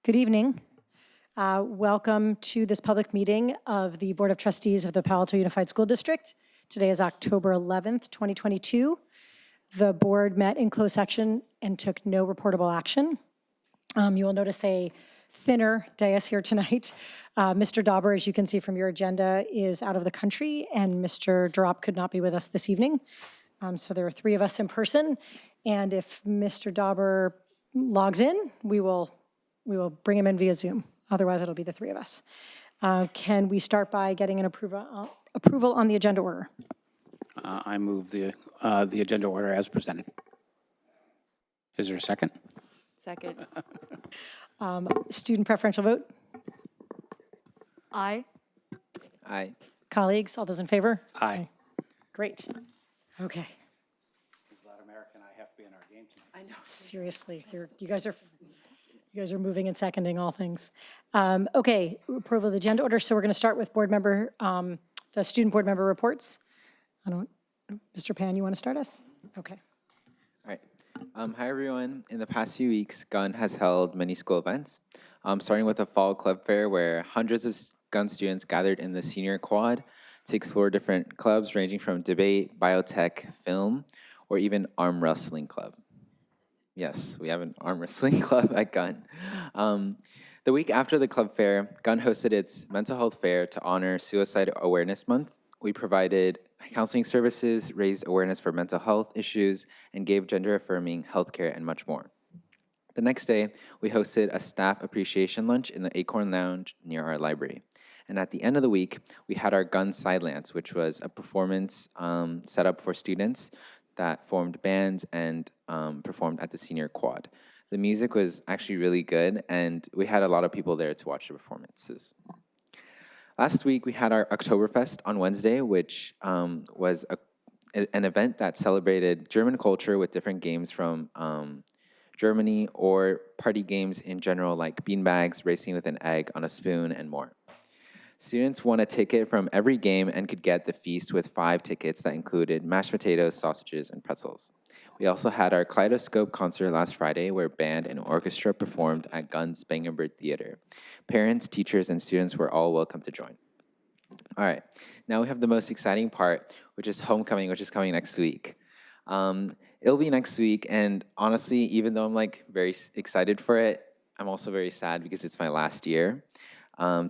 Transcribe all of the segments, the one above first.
Good evening. Welcome to this public meeting of the Board of Trustees of the Palo Alto Unified School District. Today is October 11th, 2022. The board met in closed session and took no reportable action. You will notice a thinner dais here tonight. Mr. Dauber, as you can see from your agenda, is out of the country, and Mr. Drop could not be with us this evening. So there are three of us in person, and if Mr. Dauber logs in, we will bring him in via Zoom. Otherwise, it'll be the three of us. Can we start by getting an approval on the agenda order? I move the agenda order as presented. Is there a second? Second. Student preferential vote? Aye. Aye. Colleagues, all those in favor? Aye. Great. Okay. Because that American I have to be in our game tonight. I know. Seriously, you guys are moving and seconding all things. Okay, approval of the agenda order. So we're going to start with the student board member reports. Mr. Pan, you want to start us? Okay. All right. Hi, everyone. In the past few weeks, Gun has held many school events, starting with a fall club fair where hundreds of Gun students gathered in the senior quad to explore different clubs ranging from debate, biotech, film, or even arm wrestling club. Yes, we have an arm wrestling club at Gun. The week after the club fair, Gun hosted its mental health fair to honor Suicide Awareness Month. We provided counseling services, raised awareness for mental health issues, and gave gender-affirming healthcare and much more. The next day, we hosted a staff appreciation lunch in the Acorn Lounge near our library. And at the end of the week, we had our Gun Sidelance, which was a performance set up for students that formed bands and performed at the senior quad. The music was actually really good, and we had a lot of people there to watch the performances. Last week, we had our Oktoberfest on Wednesday, which was an event that celebrated German culture with different games from Germany or party games in general, like beanbags, racing with an egg on a spoon, and more. Students won a ticket from every game and could get the feast with 5 tickets that included mashed potatoes, sausages, and pretzels. We also had our Kaleidoscope concert last Friday where band and orchestra performed at Gun Spangenberg Theater. Parents, teachers, and students were all welcome to join. All right, now we have the most exciting part, which is homecoming, which is coming next week. It'll be next week, and honestly, even though I'm very excited for it, I'm also very sad because it's my last year.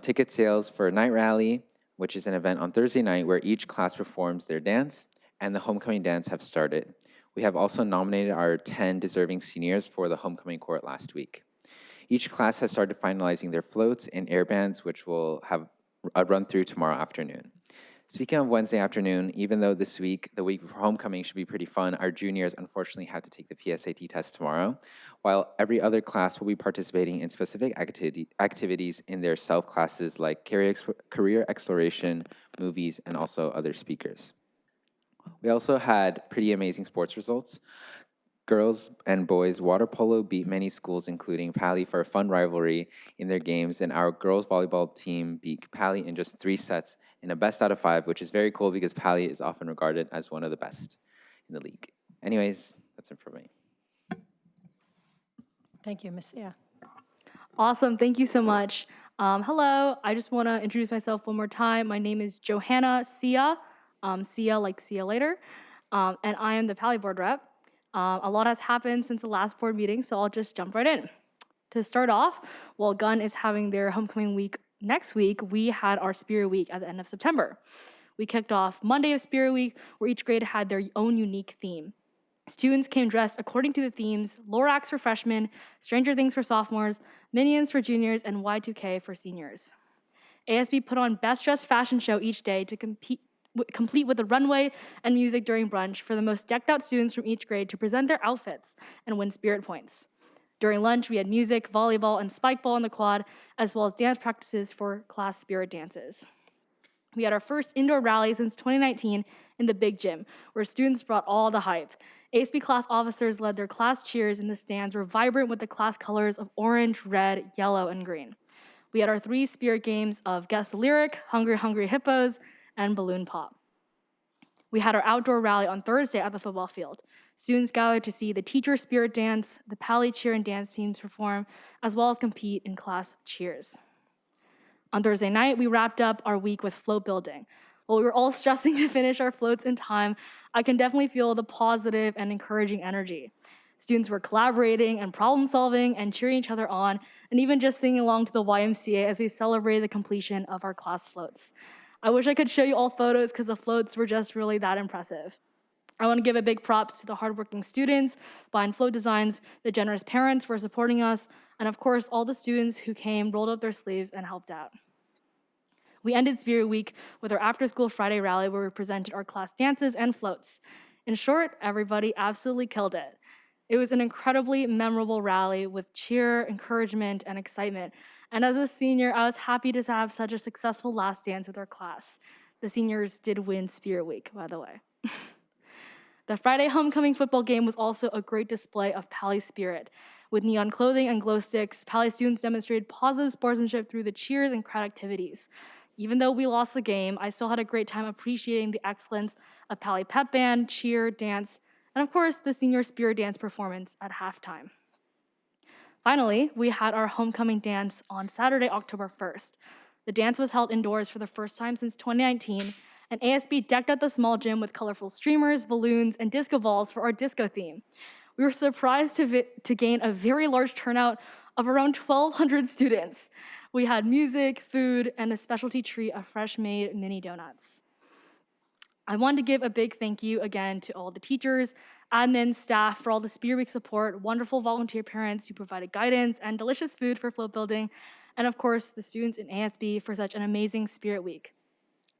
Ticket sales for Night Rally, which is an event on Thursday night where each class performs their dance, and the homecoming dance have started. We have also nominated our 10 deserving seniors for the homecoming court last week. Each class has started finalizing their floats and air bands, which will have a run through tomorrow afternoon. Speaking of Wednesday afternoon, even though this week, the week before homecoming, should be pretty fun, our juniors unfortunately have to take the PSAT test tomorrow, while every other class will be participating in specific activities in their self-classes like career exploration, movies, and also other speakers. We also had pretty amazing sports results. Girls and boys water polo beat many schools, including Pali, for a fun rivalry in their games, and our girls volleyball team beat Pali in just 3 sets in a best out of 5, which is very cool because Pali is often regarded as one of the best in the league. Anyways, that's it for me. Thank you, Ms. Sia. Awesome. Thank you so much. Hello. I just want to introduce myself one more time. My name is Johanna Sia. Sia like see you later. And I am the Pali board rep. A lot has happened since the last board meeting, so I'll just jump right in. To start off, while Gun is having their homecoming week next week, we had our Spirit Week at the end of September. We kicked off Monday of Spirit Week, where each grade had their own unique theme. Students came dressed according to the themes: Lorax for freshmen, Stranger Things for sophomores, Minions for juniors, and Y2K for seniors. ASB put on Best Dressed Fashion Show each day to complete with a runway and music during brunch for the most decked out students from each grade to present their outfits and win spirit points. During lunch, we had music, volleyball, and spike ball in the quad, as well as dance practices for class spirit dances. We had our first indoor rally since 2019 in the big gym, where students brought all the hype. ASB class officers led their class cheers, and the stands were vibrant with the class colors of orange, red, yellow, and green. We had our 3 spirit games of Guess the Lyric, Hungry Hungry Hippos, and Balloon Pop. We had our outdoor rally on Thursday at the football field. Students gathered to see the teacher spirit dance, the Pali cheer and dance teams perform, as well as compete in class cheers. On Thursday night, we wrapped up our week with float building. While we were all stressing to finish our floats in time, I can definitely feel the positive and encouraging energy. Students were collaborating and problem solving and cheering each other on, and even just singing along to the YMCA as we celebrated the completion of our class floats. I wish I could show you all photos because the floats were just really that impressive. I want to give a big props to the hardworking students behind float designs, the generous parents for supporting us, and of course, all the students who came, rolled up their sleeves, and helped out. We ended Spirit Week with our after-school Friday rally where we presented our class dances and floats. In short, everybody absolutely killed it. It was an incredibly memorable rally with cheer, encouragement, and excitement. And as a senior, I was happy to have such a successful last dance with our class. The seniors did win Spirit Week, by the way. The Friday homecoming football game was also a great display of Pali spirit. With neon clothing and glow sticks, Pali students demonstrated positive sportsmanship through the cheers and crowd activities. Even though we lost the game, I still had a great time appreciating the excellence of Pali pep band, cheer, dance, and of course, the senior spirit dance performance at halftime. Finally, we had our homecoming dance on Saturday, October 1st. The dance was held indoors for the first time since 2019, and ASB decked out the small gym with colorful streamers, balloons, and disco balls for our disco theme. We were surprised to gain a very large turnout of around 1,200 students. We had music, food, and a specialty treat of fresh-made mini donuts. I want to give a big thank you again to all the teachers, admin, staff for all the Spirit Week support, wonderful volunteer parents who provided guidance and delicious food for float building, and of course, the students in ASB for such an amazing Spirit Week.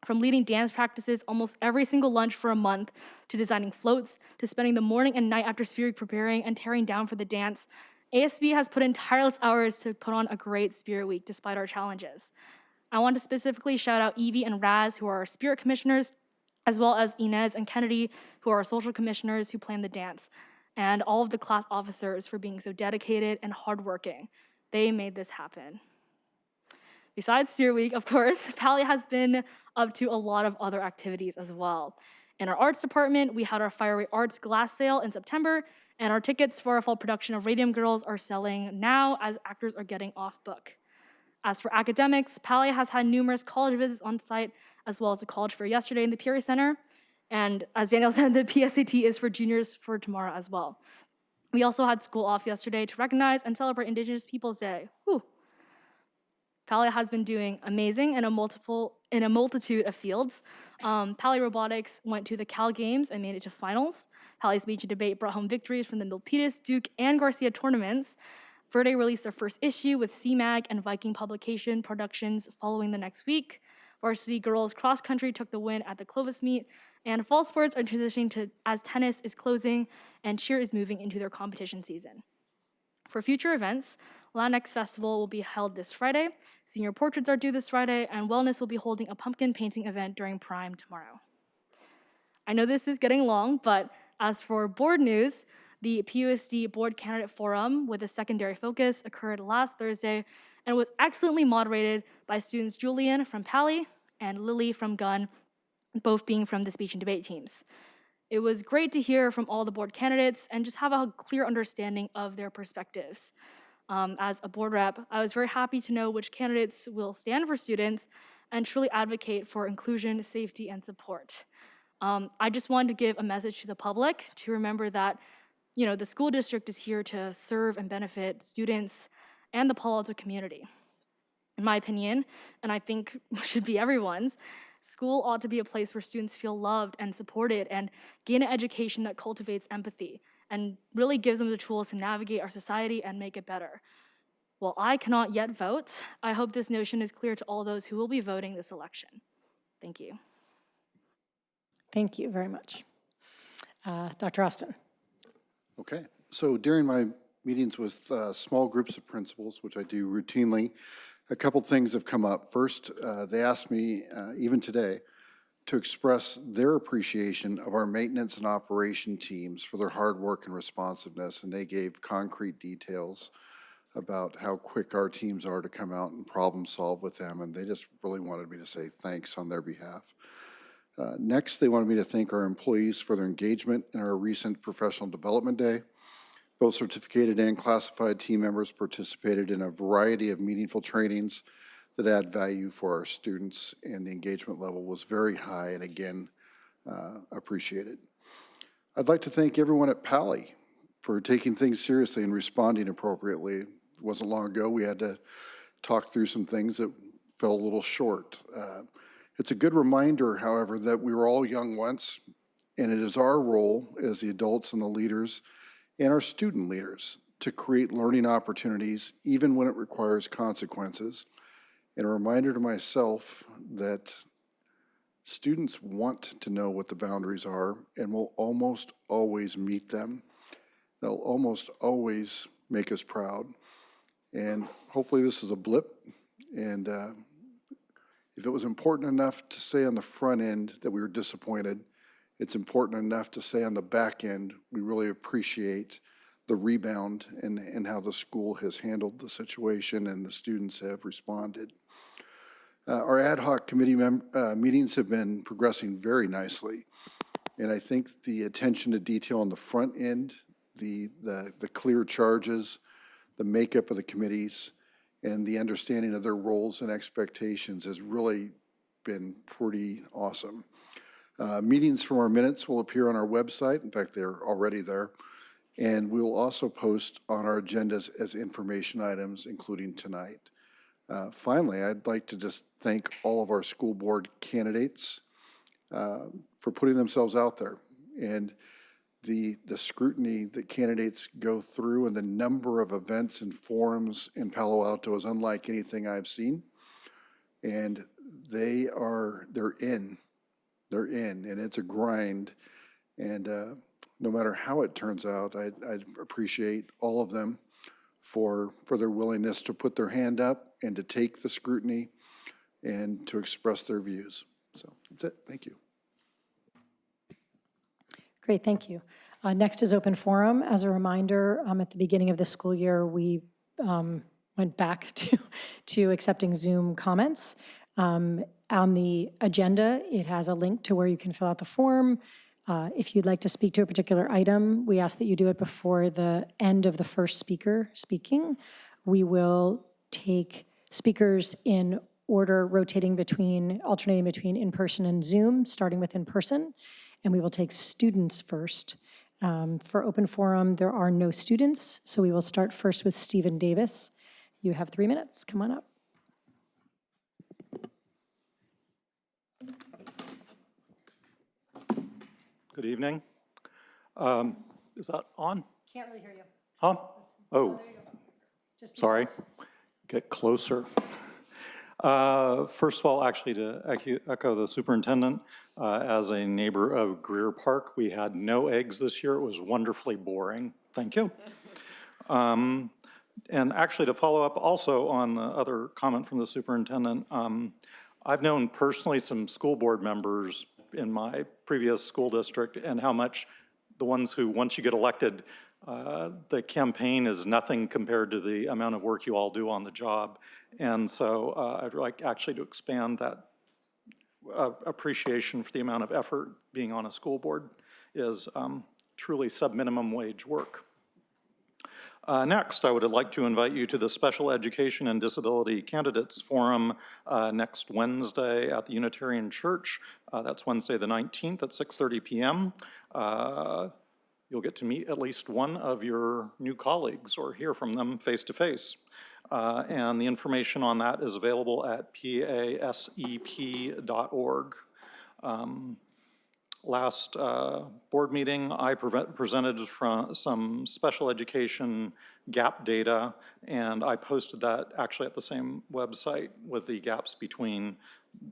From leading dance practices almost every single lunch for a month, to designing floats, to spending the morning and night after Spirit Week preparing and tearing down for the dance, ASB has put in tireless hours to put on a great Spirit Week despite our challenges. I want to specifically shout out Evie and Raz, who are our Spirit Commissioners, as well as Inez and Kennedy, who are our social commissioners who planned the dance, and all of the class officers for being so dedicated and hardworking. They made this happen. Besides Spirit Week, of course, Pali has been up to a lot of other activities as well. In our arts department, we had our Fireway Arts glass sale in September, and our tickets for our fall production of Radium Girls are selling now as actors are getting off book. As for academics, Pali has had numerous college visits on site, as well as a college fair yesterday in the Peary Center. And as Daniel said, the PSAT is for juniors for tomorrow as well. We also had school off yesterday to recognize and celebrate Indigenous Peoples Day. Whew. Pali has been doing amazing in a multitude of fields. Pali Robotics went to the Cal Games and made it to finals. Pali Speech and Debate brought home victories from the Milpitas, Duke, and Garcia tournaments. Verde released their first issue with CMAG and Viking Publication Productions following the next week. Varsity girls cross country took the win at the Clovis meet, and fall sports are transitioning to as tennis is closing and cheer is moving into their competition season. For future events, Latinx Festival will be held this Friday, senior portraits are due this Friday, and Wellness will be holding a pumpkin painting event during Prime tomorrow. I know this is getting long, but as for board news, the PUSD Board Candidate Forum with a secondary focus occurred last Thursday and was excellently moderated by students Julian from Pali and Lily from Gunn, both being from the speech and debate teams. It was great to hear from all the board candidates and just have a clear understanding of their perspectives. As a board rep, I was very happy to know which candidates will stand for students and truly advocate for inclusion, safety, and support. I just wanted to give a message to the public to remember that the school district is here to serve and benefit students and the Palo Alto community. In my opinion, and I think should be everyone's, school ought to be a place where students feel loved and supported and gain an education that cultivates empathy and really gives them the tools to navigate our society and make it better. While I cannot yet vote, I hope this notion is clear to all those who will be voting this election. Thank you. Thank you very much. Dr. Austin. Okay, so during my meetings with small groups of principals, which I do routinely, a couple things have come up. First, they asked me, even today, to express their appreciation of our maintenance and operation teams for their hard work and responsiveness, and they gave concrete details about how quick our teams are to come out and problem solve with them, and they just really wanted me to say thanks on their behalf. Next, they wanted me to thank our employees for their engagement in our recent Professional Development Day. Both certificated and classified team members participated in a variety of meaningful trainings that add value for our students, and the engagement level was very high, and again, appreciated. I'd like to thank everyone at Pally for taking things seriously and responding appropriately. It wasn't long ago we had to talk through some things that fell a little short. It's a good reminder, however, that we were all young once, and it is our role as the adults and the leaders and our student leaders to create learning opportunities even when it requires consequences. And a reminder to myself that students want to know what the boundaries are and will almost always meet them. They'll almost always make us proud. And hopefully this is a blip. And if it was important enough to say on the front end that we were disappointed, it's important enough to say on the back end, we really appreciate the rebound and how the school has handled the situation and the students have responded. Our ad hoc committee meetings have been progressing very nicely. And I think the attention to detail on the front end, the clear charges, the makeup of the committees, and the understanding of their roles and expectations has really been pretty awesome. Meetings from our minutes will appear on our website. In fact, they're already there. And we will also post on our agendas as information items, including tonight. Finally, I'd like to just thank all of our school board candidates for putting themselves out there. And the scrutiny that candidates go through and the number of events and forums in Palo Alto is unlike anything I've seen. And they're in, and it's a grind. And no matter how it turns out, I appreciate all of them for their willingness to put their hand up and to take the scrutiny and to express their views. So that's it. Thank you. Great, thank you. Next is open forum. As a reminder, at the beginning of the school year, we went back to accepting Zoom comments. On the agenda, it has a link to where you can fill out the form. If you'd like to speak to a particular item, we ask that you do it before the end of the first speaker speaking. We will take speakers in order, alternating between in-person and Zoom, starting with in-person, and we will take students first. For open forum, there are no students, so we will start first with Stephen Davis. You have 3 minutes. Come on up. Good evening. Is that on? Can't really hear you. Huh? Oh, Just sorry. Get closer. First of all, actually, to echo the superintendent, as a neighbor of Greer Park, we had no eggs this year. It was wonderfully boring. Thank you. And actually, to follow up also on the other comment from the superintendent, I've known personally some school board members in my previous school district and how much the ones who, once you get elected, the campaign is nothing compared to the amount of work you all do on the job. And so I'd like actually to expand that appreciation for the amount of effort being on a school board is truly sub-minimum wage work. Next, I would like to invite you to the Special Education and Disability Candidates Forum next Wednesday at the Unitarian Church. That's Wednesday the 19th at 6:30 p.m. You'll get to meet at least one of your new colleagues or hear from them face to face. And the information on that is available at pasep.org. Last board meeting, I presented from some special education gap data, and I posted that actually at the same website with the gaps between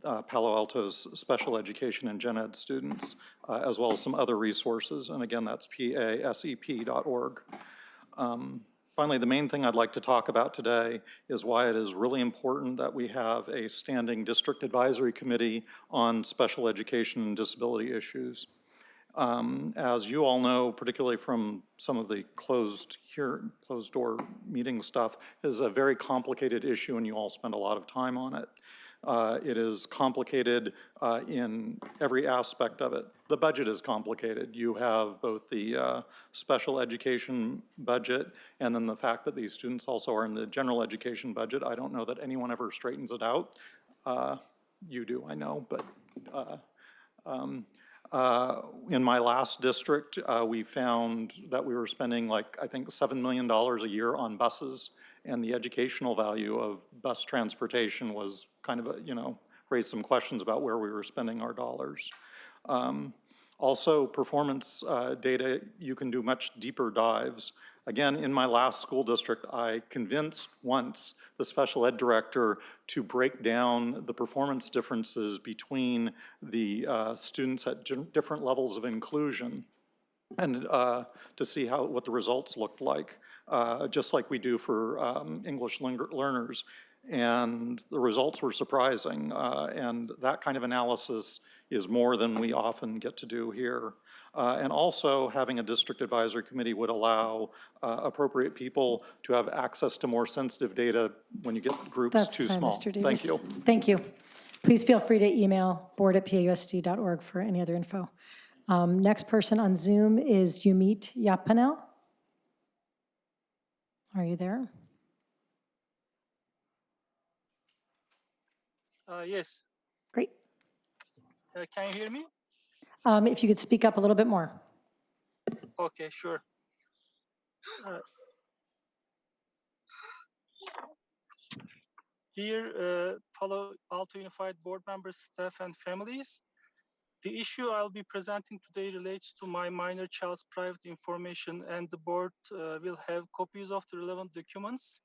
Palo Alto's special education and gen ed students, as well as some other resources. And again, that's pasep.org. Finally, the main thing I'd like to talk about today is why it is really important that we have a standing district advisory committee on special education and disability issues. As you all know, particularly from some of the closed door meeting stuff, is a very complicated issue and you all spend a lot of time on it. It is complicated in every aspect of it. The budget is complicated. You have both the special education budget and then the fact that these students also are in the general education budget. I don't know that anyone ever straightens it out. You do, I know, but in my last district, we found that we were spending like, I think, $7 million a year on buses, and the educational value of bus transportation was kind of, raised some questions about where we were spending our dollars. Also, performance data, you can do much deeper dives. Again, in my last school district, I convinced once the special ed director to break down the performance differences between the students at different levels of inclusion and to see what the results looked like, just like we do for English learners. And the results were surprising, and that kind of analysis is more than we often get to do here. And also, having a district advisory committee would allow appropriate people to have access to more sensitive data when you get groups That's too time, small. Mr. Davis. Thank you. Thank you. Please feel free to email board@pausd.org for any other info. Next person on Zoom is Yumit Yapanel. Are you there? Yes. Great. Can you hear me? If you could speak up a little bit more. Okay, sure. Dear Palo Alto Unified Board members, staff, and families, the issue I'll be presenting today relates to my minor child's private information, and the board will have copies of the relevant documents.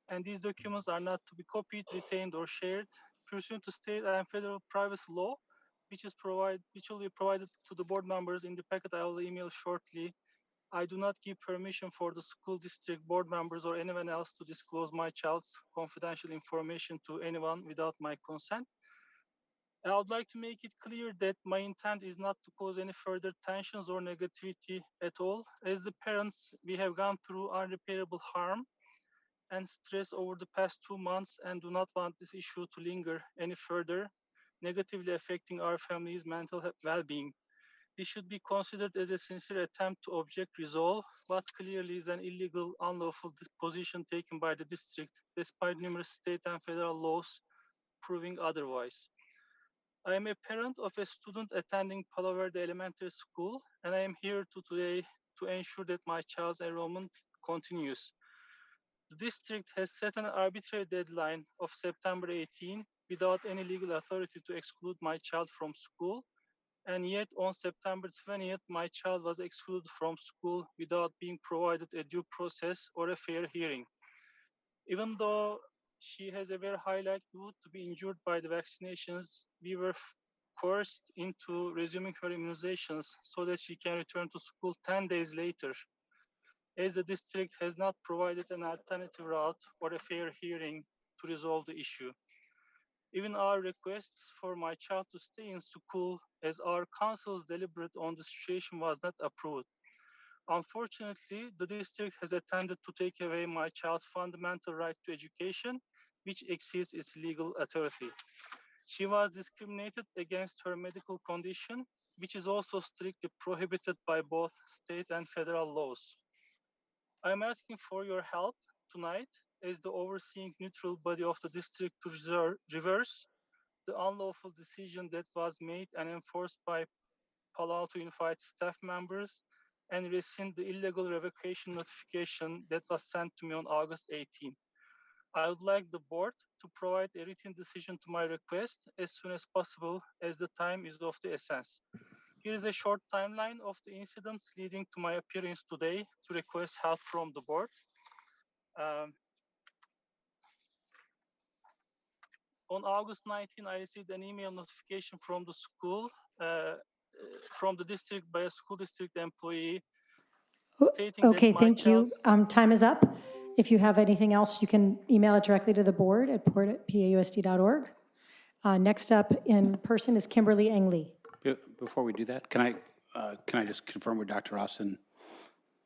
And these documents are not to be copied, retained, or shared pursuant to state and federal privacy law, which will be provided to the board members in the packet I will email shortly. I do not give permission for the school district board members or anyone else to disclose my child's confidential information to anyone without my consent. I would like to make it clear that my intent is not to cause any further tensions or negativity at all. As the parents, we have gone through unrepairable harm and stress over the past 2 months and do not want this issue to linger any further, negatively affecting our family's mental well-being. This should be considered as a sincere attempt to object resolve, what clearly is an illegal, unlawful position taken by the district, despite numerous state and federal laws proving otherwise. I am a parent of a student attending Palo Verde Elementary School, and I am here today to ensure that my child's enrollment continues. The district has set an arbitrary deadline of September 18 without any legal authority to exclude my child from school. And yet on September 20th, my child was excluded from school without being provided a due process or a fair hearing. Even though she has a very high likelihood to be injured by the vaccinations, we were coerced into resuming her immunizations so that she can return to school 10 days later, as the district has not provided an alternative route or a fair hearing to resolve the issue. Even our requests for my child to stay in school as our council's deliberate on the situation was not approved. Unfortunately, the district has attempted to take away my child's fundamental right to education, which exceeds its legal authority. She was discriminated against her medical condition, which is also strictly prohibited by both state and federal laws. I'm asking for your help tonight as the overseeing neutral body of the district to reverse the unlawful decision that was made and enforced by Palo Alto Unified staff members and rescind the illegal revocation notification that was sent to me on August 18. I would like the board to provide a written decision to my request as soon as possible, as the time is of the essence. Here is a short timeline of the incidents leading to my appearance today to request help from the board. On August 19, I received an email notification from the school, from the district by a school district employee stating Okay, that my thank you. child's... Time is up. If you have anything else, you can email it directly to the board at board@pausd.org. Next up in person is Kimberly Engley. Before we do that, can I just confirm with Dr. Austin?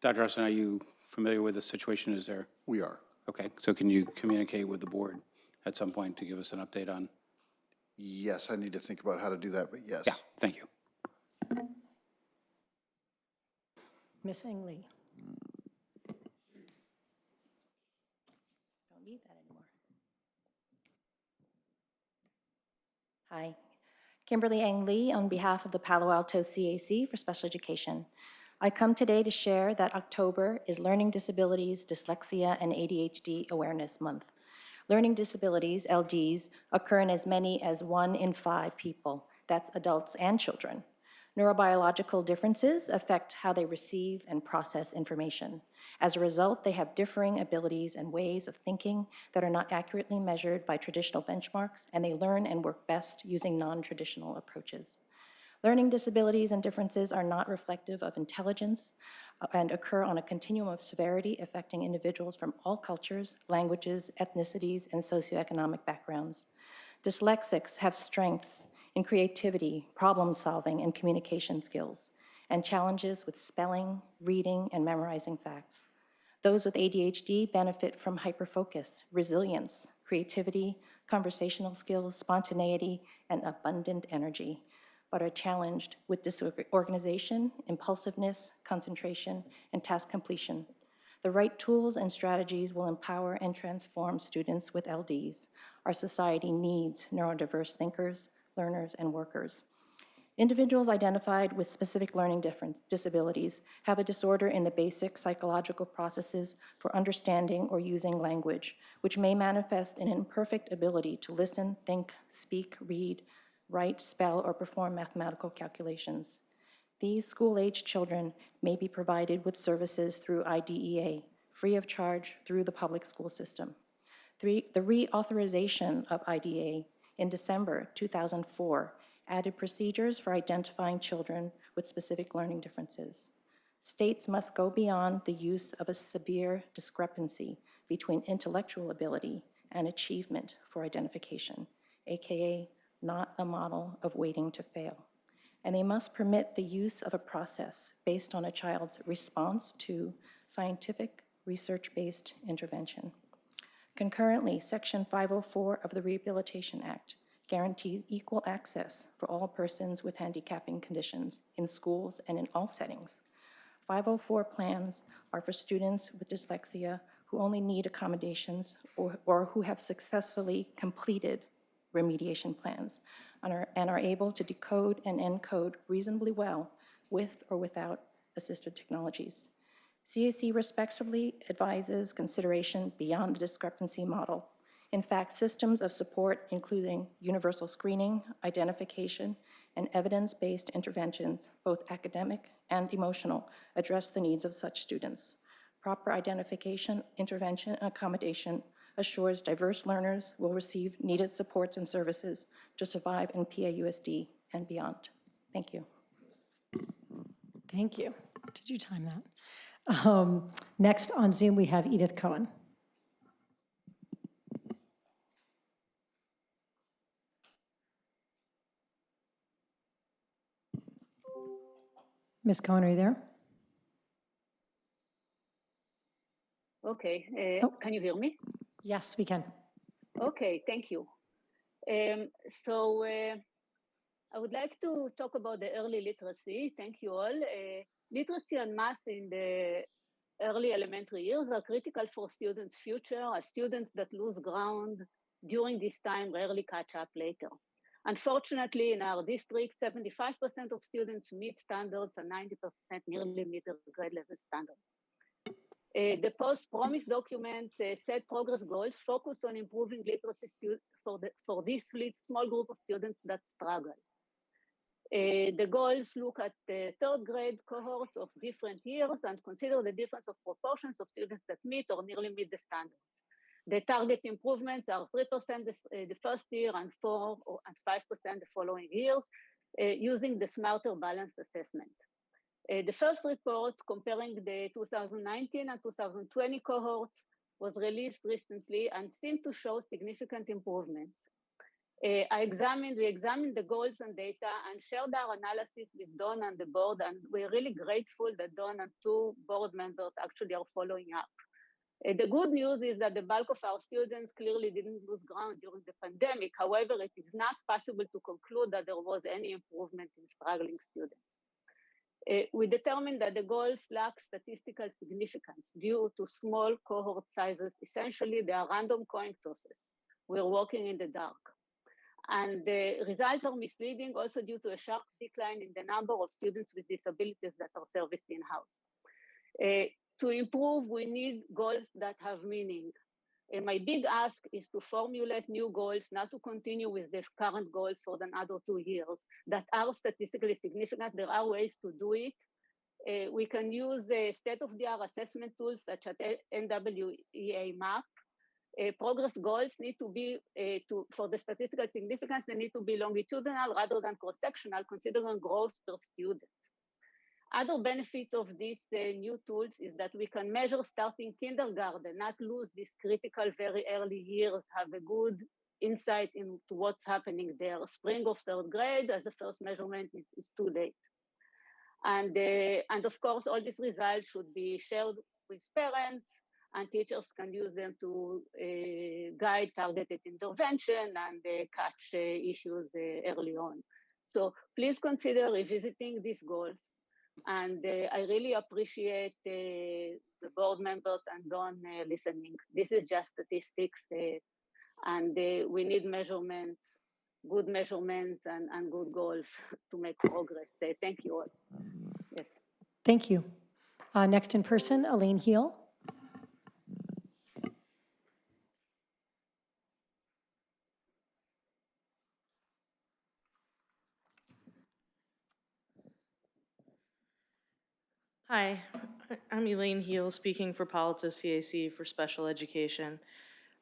Dr. Austin, are you familiar with the situation? Is there? We are. Okay, so can you communicate with the board at some point to give us an update on Yes, I need to think about how to do that, but yes. Yeah, thank you. Ms. Ang Lee. Don't need that anymore. Hi, Kimberly Ang Lee on behalf of the Palo Alto CAC for Special Education. I come today to share that October is Learning Disabilities, Dyslexia, and ADHD Awareness Month. Learning disabilities, LDs, occur in as many as 1 in 5 people. That's adults and children. Neurobiological differences affect how they receive and process information. As a result, they have differing abilities and ways of thinking that are not accurately measured by traditional benchmarks, and they learn and work best using non-traditional approaches. Learning disabilities and differences are not reflective of intelligence and occur on a continuum of severity affecting individuals from all cultures, languages, ethnicities, and socioeconomic backgrounds. Dyslexics have strengths in creativity, problem-solving, and communication skills, and challenges with spelling, reading, and memorizing facts. Those with ADHD benefit from hyperfocus, resilience, creativity, conversational skills, spontaneity, and abundant energy, but are challenged with disorganization, impulsiveness, concentration, and task completion. The right tools and strategies will empower and transform students with LDs. Our society needs neurodiverse thinkers, learners, and workers. Individuals identified with specific learning disabilities have a disorder in the basic psychological processes for understanding or using language, which may manifest in an imperfect ability to listen, think, speak, read, write, spell, or perform mathematical calculations. These school-age children may be provided with services through IDEA, free of charge through the public school system. The reauthorization of IDEA in December 2004 added procedures for identifying children with specific learning differences. States must go beyond the use of a severe discrepancy between intellectual ability and achievement for identification, AKA not a model of waiting to fail. And they must permit the use of a process based on a child's response to scientific, research-based intervention. Concurrently, Section 504 of the Rehabilitation Act guarantees equal access for all persons with handicapping conditions in schools and in all settings. 504 plans are for students with dyslexia who only need accommodations or who have successfully completed remediation plans and are able to decode and encode reasonably well with or without assistive technologies. CAC respectfully advises consideration beyond the discrepancy model. In fact, systems of support, including universal screening, identification, and evidence-based interventions, both academic and emotional, address the needs of such students. Proper identification, intervention, and accommodation assures diverse learners will receive needed supports and services to survive in PAUSD and beyond. Thank you. Thank you. Did you time that? Next on Zoom, we have Edith Cohen. Ms. Cohen, are you there? Okay, can you hear me? Yes, we can. Okay, thank you. So I would like to talk about the early literacy. Thank you all. Literacy and math in the early elementary years are critical for students' future, as students that lose ground during this time rarely catch up later. Unfortunately, in our district, 75% of students meet standards and 90% nearly meet the grade level standards. The post-promise document set progress goals focused on improving literacy for this small group of students that struggle. The goals look at the third grade cohorts of different years and consider the difference of proportions of students that meet or nearly meet the standards. The target improvements are 3% the first year and 4% and 5% the following years, using the smarter balanced assessment. The first report comparing the 2019 and 2020 cohorts was released recently and seemed to show significant improvements. We examined the goals and data and shared our analysis with Dawn and the board, and we're really grateful that Dawn and 2 board members actually are following up. The good news is that the bulk of our students clearly didn't lose ground during the pandemic. However, it is not possible to conclude that there was any improvement in struggling students. We determined that the goals lack statistical significance due to small cohort sizes. Essentially, they are random coin tosses. We're walking in the dark. And the results are misleading also due to a sharp decline in the number of students with disabilities that are serviced in-house. To improve, we need goals that have meaning. My big ask is to formulate new goals, not to continue with the current goals for another 2 years that are statistically significant. There are ways to do it. We can use state-of-the-art assessment tools such as NWEA MAP. Progress goals need to be, for the statistical significance, they need to be longitudinal rather than cross-sectional, considering growth per student. Other benefits of these new tools is that we can measure starting kindergarten, not lose these critical very early years, have a good insight into what's happening there. Spring of third grade as the first measurement is too late. And of course, all these results should be shared with parents, and teachers can use them to guide targeted intervention and catch issues early on. So please consider revisiting these goals. And I really appreciate the board members and Don listening. This is just statistics, and we need measurements, good measurements, and good goals to make progress. Thank you all. Yes. Thank you. Next in person, Elaine Heel. Hi, I'm Elaine Heel, speaking for Palo Alto CAC for Special Education.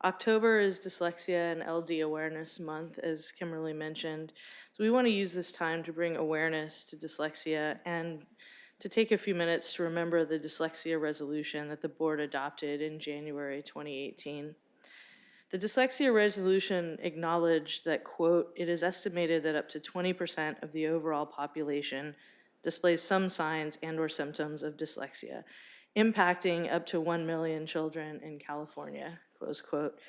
October is Dyslexia and LD Awareness Month, as Kimberly mentioned. So we want to use this time to bring awareness to dyslexia and to take a few minutes to remember the dyslexia resolution that the board adopted in January 2018. The dyslexia resolution acknowledged that, quote, it is estimated that up to 20% of the overall population displays some signs and/or symptoms of dyslexia, impacting up to 1 million children in California, close quote.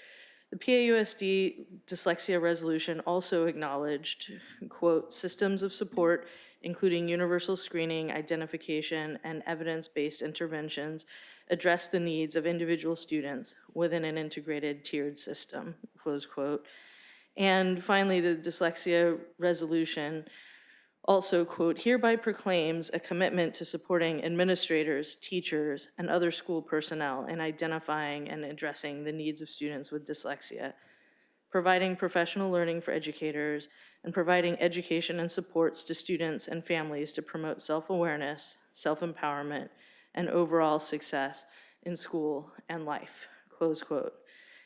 The PAUSD dyslexia resolution also acknowledged, quote, systems of support, including universal screening, identification, and evidence-based interventions, address the needs of individual students within an integrated tiered system, close quote. And finally, the dyslexia resolution also, quote, hereby proclaims a commitment to supporting administrators, teachers, and other school personnel in identifying and addressing the needs of students with dyslexia, providing professional learning for educators, and providing education and supports to students and families to promote self-awareness, self-empowerment, and overall success in school and life, close quote.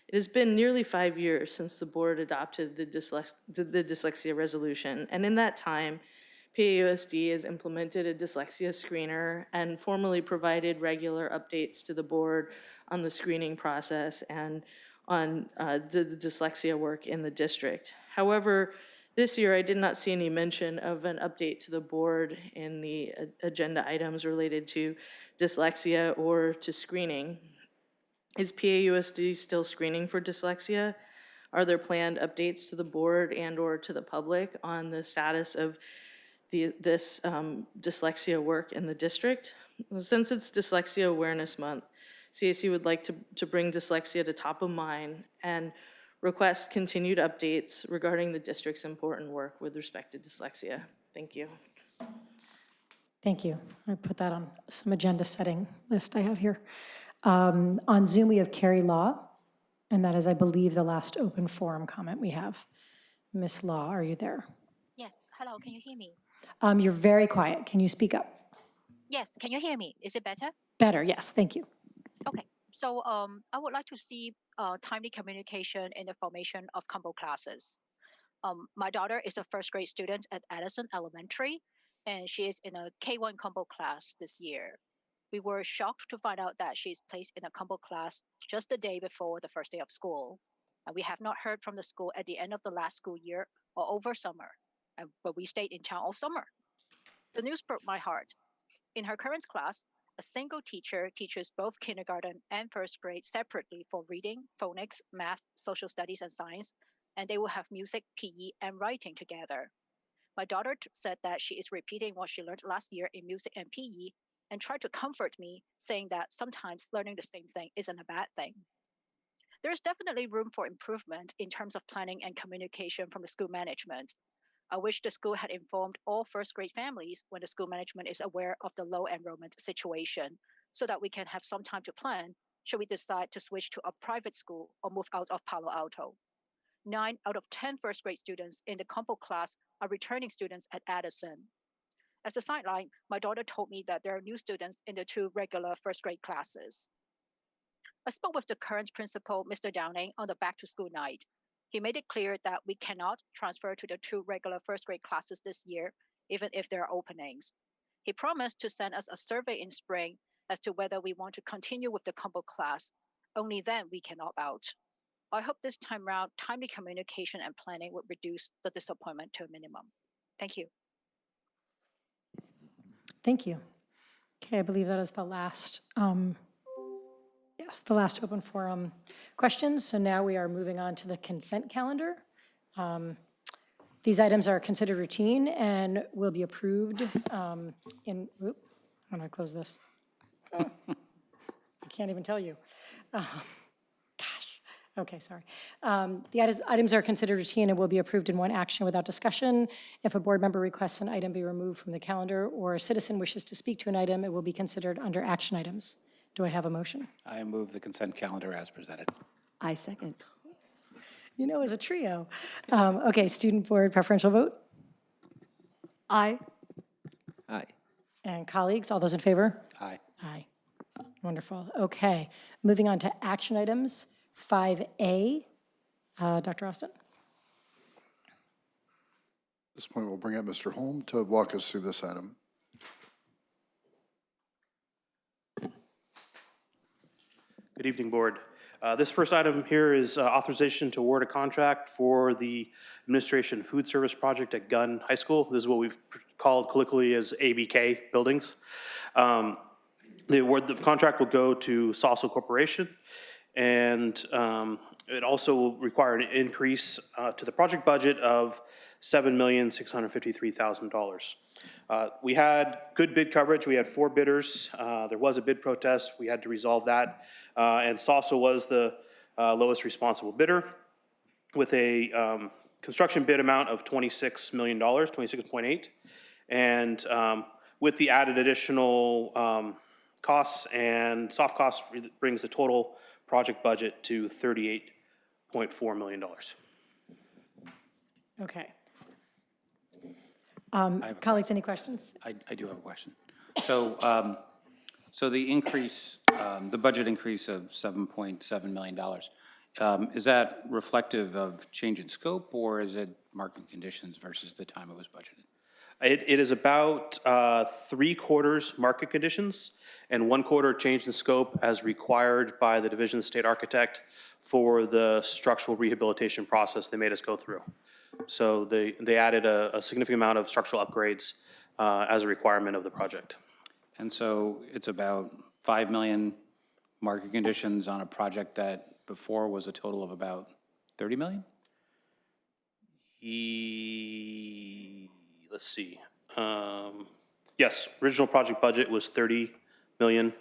It has been nearly 5 years since the board adopted the dyslexia resolution, and in that time, PAUSD has implemented a dyslexia screener and formally provided regular updates to the board on the screening process and on the dyslexia work in the district. However, this year I did not see any mention of an update to the board in the agenda items related to dyslexia or to screening. Is PAUSD still screening for dyslexia? Are there planned updates to the board and/or to the public on the status of this dyslexia work in the district? Since it's Dyslexia Awareness Month, CAC would like to bring dyslexia to top of mind and request continued updates regarding the district's important work with respect to dyslexia. Thank you. Thank you. I put that on some agenda setting list I have here. On Zoom, we have Carrie Law, and that is, I believe, the last open forum comment we have. Miss Law, are you there? Yes, hello, can you hear me? You're very quiet. Can you speak up? Yes, can you hear me? Is it better? Better, yes, thank you. Okay, so I would like to see timely communication in the formation of combo classes. My daughter is a first grade student at Addison Elementary, and she is in a K1 combo class this year. We were shocked to find out that she's placed in a combo class just the day before the first day of school. And we have not heard from the school at the end of the last school year or over summer, but we stayed in town all summer. The news broke my heart. In her current class, A single teacher teaches both kindergarten and first grade separately for reading, phonics, math, social studies, and science, and they will have music, PE, and writing together. My daughter said that she is repeating what she learned last year in music and PE and tried to comfort me, saying that sometimes learning the same thing isn't a bad thing. There is definitely room for improvement in terms of planning and communication from the school management. I wish the school had informed all first grade families when the school management is aware of the low enrollment situation so that we can have some time to plan should we decide to switch to a private school or move out of Palo Alto. 9 out of 10 first grade students in the combo class are returning students at Addison. As a sideline, my daughter told me that there are new students in the 2 regular first grade classes. I spoke with the current principal, Mr. Downing, on the back to school night. He made it clear that we cannot transfer to the 2 regular first grade classes this year, even if there are openings. He promised to send us a survey in spring as to whether we want to continue with the combo class. Only then we can opt out. I hope this time round, timely communication and planning would reduce the disappointment to a minimum. Thank you. Thank you. Okay, I believe that is the last, the last open forum questions. So now we are moving on to the consent calendar. These items are considered routine and will be approved I'm gonna close this. I can't even tell you. Gosh, okay, sorry. The items are considered routine and will be approved in one action without discussion. If a board member requests an item be removed from the calendar or a citizen wishes to speak to an item, it will be considered under action items. Do I have a motion? I move the consent calendar as presented. I second. You know, as a trio. Okay, student board preferential vote. Aye. Aye. And colleagues, all those in favor? Aye. Aye. Wonderful. Okay, moving on to action items. 5A, Dr. Austin. At this point, we'll bring up Mr. Holm to walk us through this item. Good evening, Board. This first item here is authorization to award a contract for the Administration Food Service Project at Gunn High School. This is what we've called colloquially as ABK buildings. The contract will go to Saucil Corporation, and it also will require an increase to the project budget of $7,653,000. We had good bid coverage. We had 4 bidders. There was a bid protest. We had to resolve that. And Saucil was the lowest responsible bidder with a construction bid amount of $26 million, 26.8. And with the added additional costs and soft costs brings the total project budget to $38.4 million. Okay. Colleagues, any questions? I do have a question. So, so the increase, the budget increase of $7.7 million, is that reflective of change in scope, or is it market conditions versus the time it was budgeted? It is about 3/4 market conditions and 1/4 change in scope as required by the Division of State Architect for the structural rehabilitation process they made us go through. So they added a significant amount of structural upgrades as a requirement of the project. And so it's about 5 million market conditions on a project that before was a total of about 30 million? Let's see. Yes, original project budget was 30 million.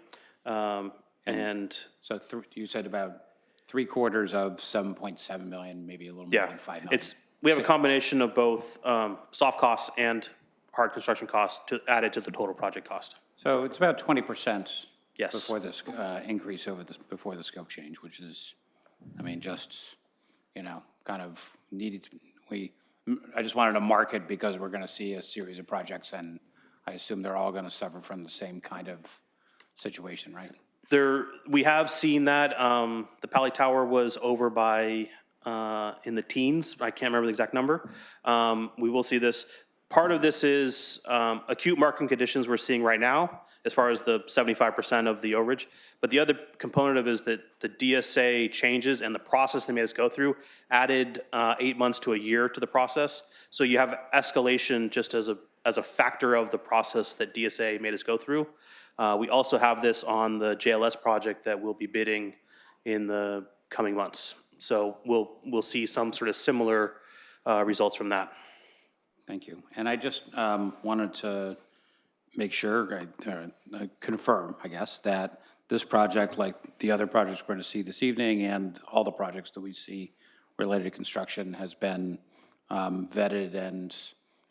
And so you said about 3/4 of 7.7 million, maybe a little more than 5 million. We have a combination of both soft costs and hard construction costs added to the total project cost. So it's about 20%. Yes. Before this increase before the scope change, which is, I mean, just, you know, kind of needed, I just wanted to mark it because we're gonna see a series of projects and I assume they're all gonna suffer from the same kind of situation, right? We have seen that. The Pali Tower was over by, in the teens. I can't remember the exact number. We will see this. Part of this is acute market conditions we're seeing right now, as far as the 75% of the overage. But the other component of it is that the DSA changes and the process they made us go through added 8 months to a year to the process. So you have escalation just as a factor of the process that DSA made us go through. We also have this on the JLS project that we'll be bidding in the coming months. So we'll see some sort of similar results from that. Thank you. And I just wanted to make sure, confirm, I guess, that this project, like the other projects we're going to see this evening and all the projects that we see related to construction, has been vetted and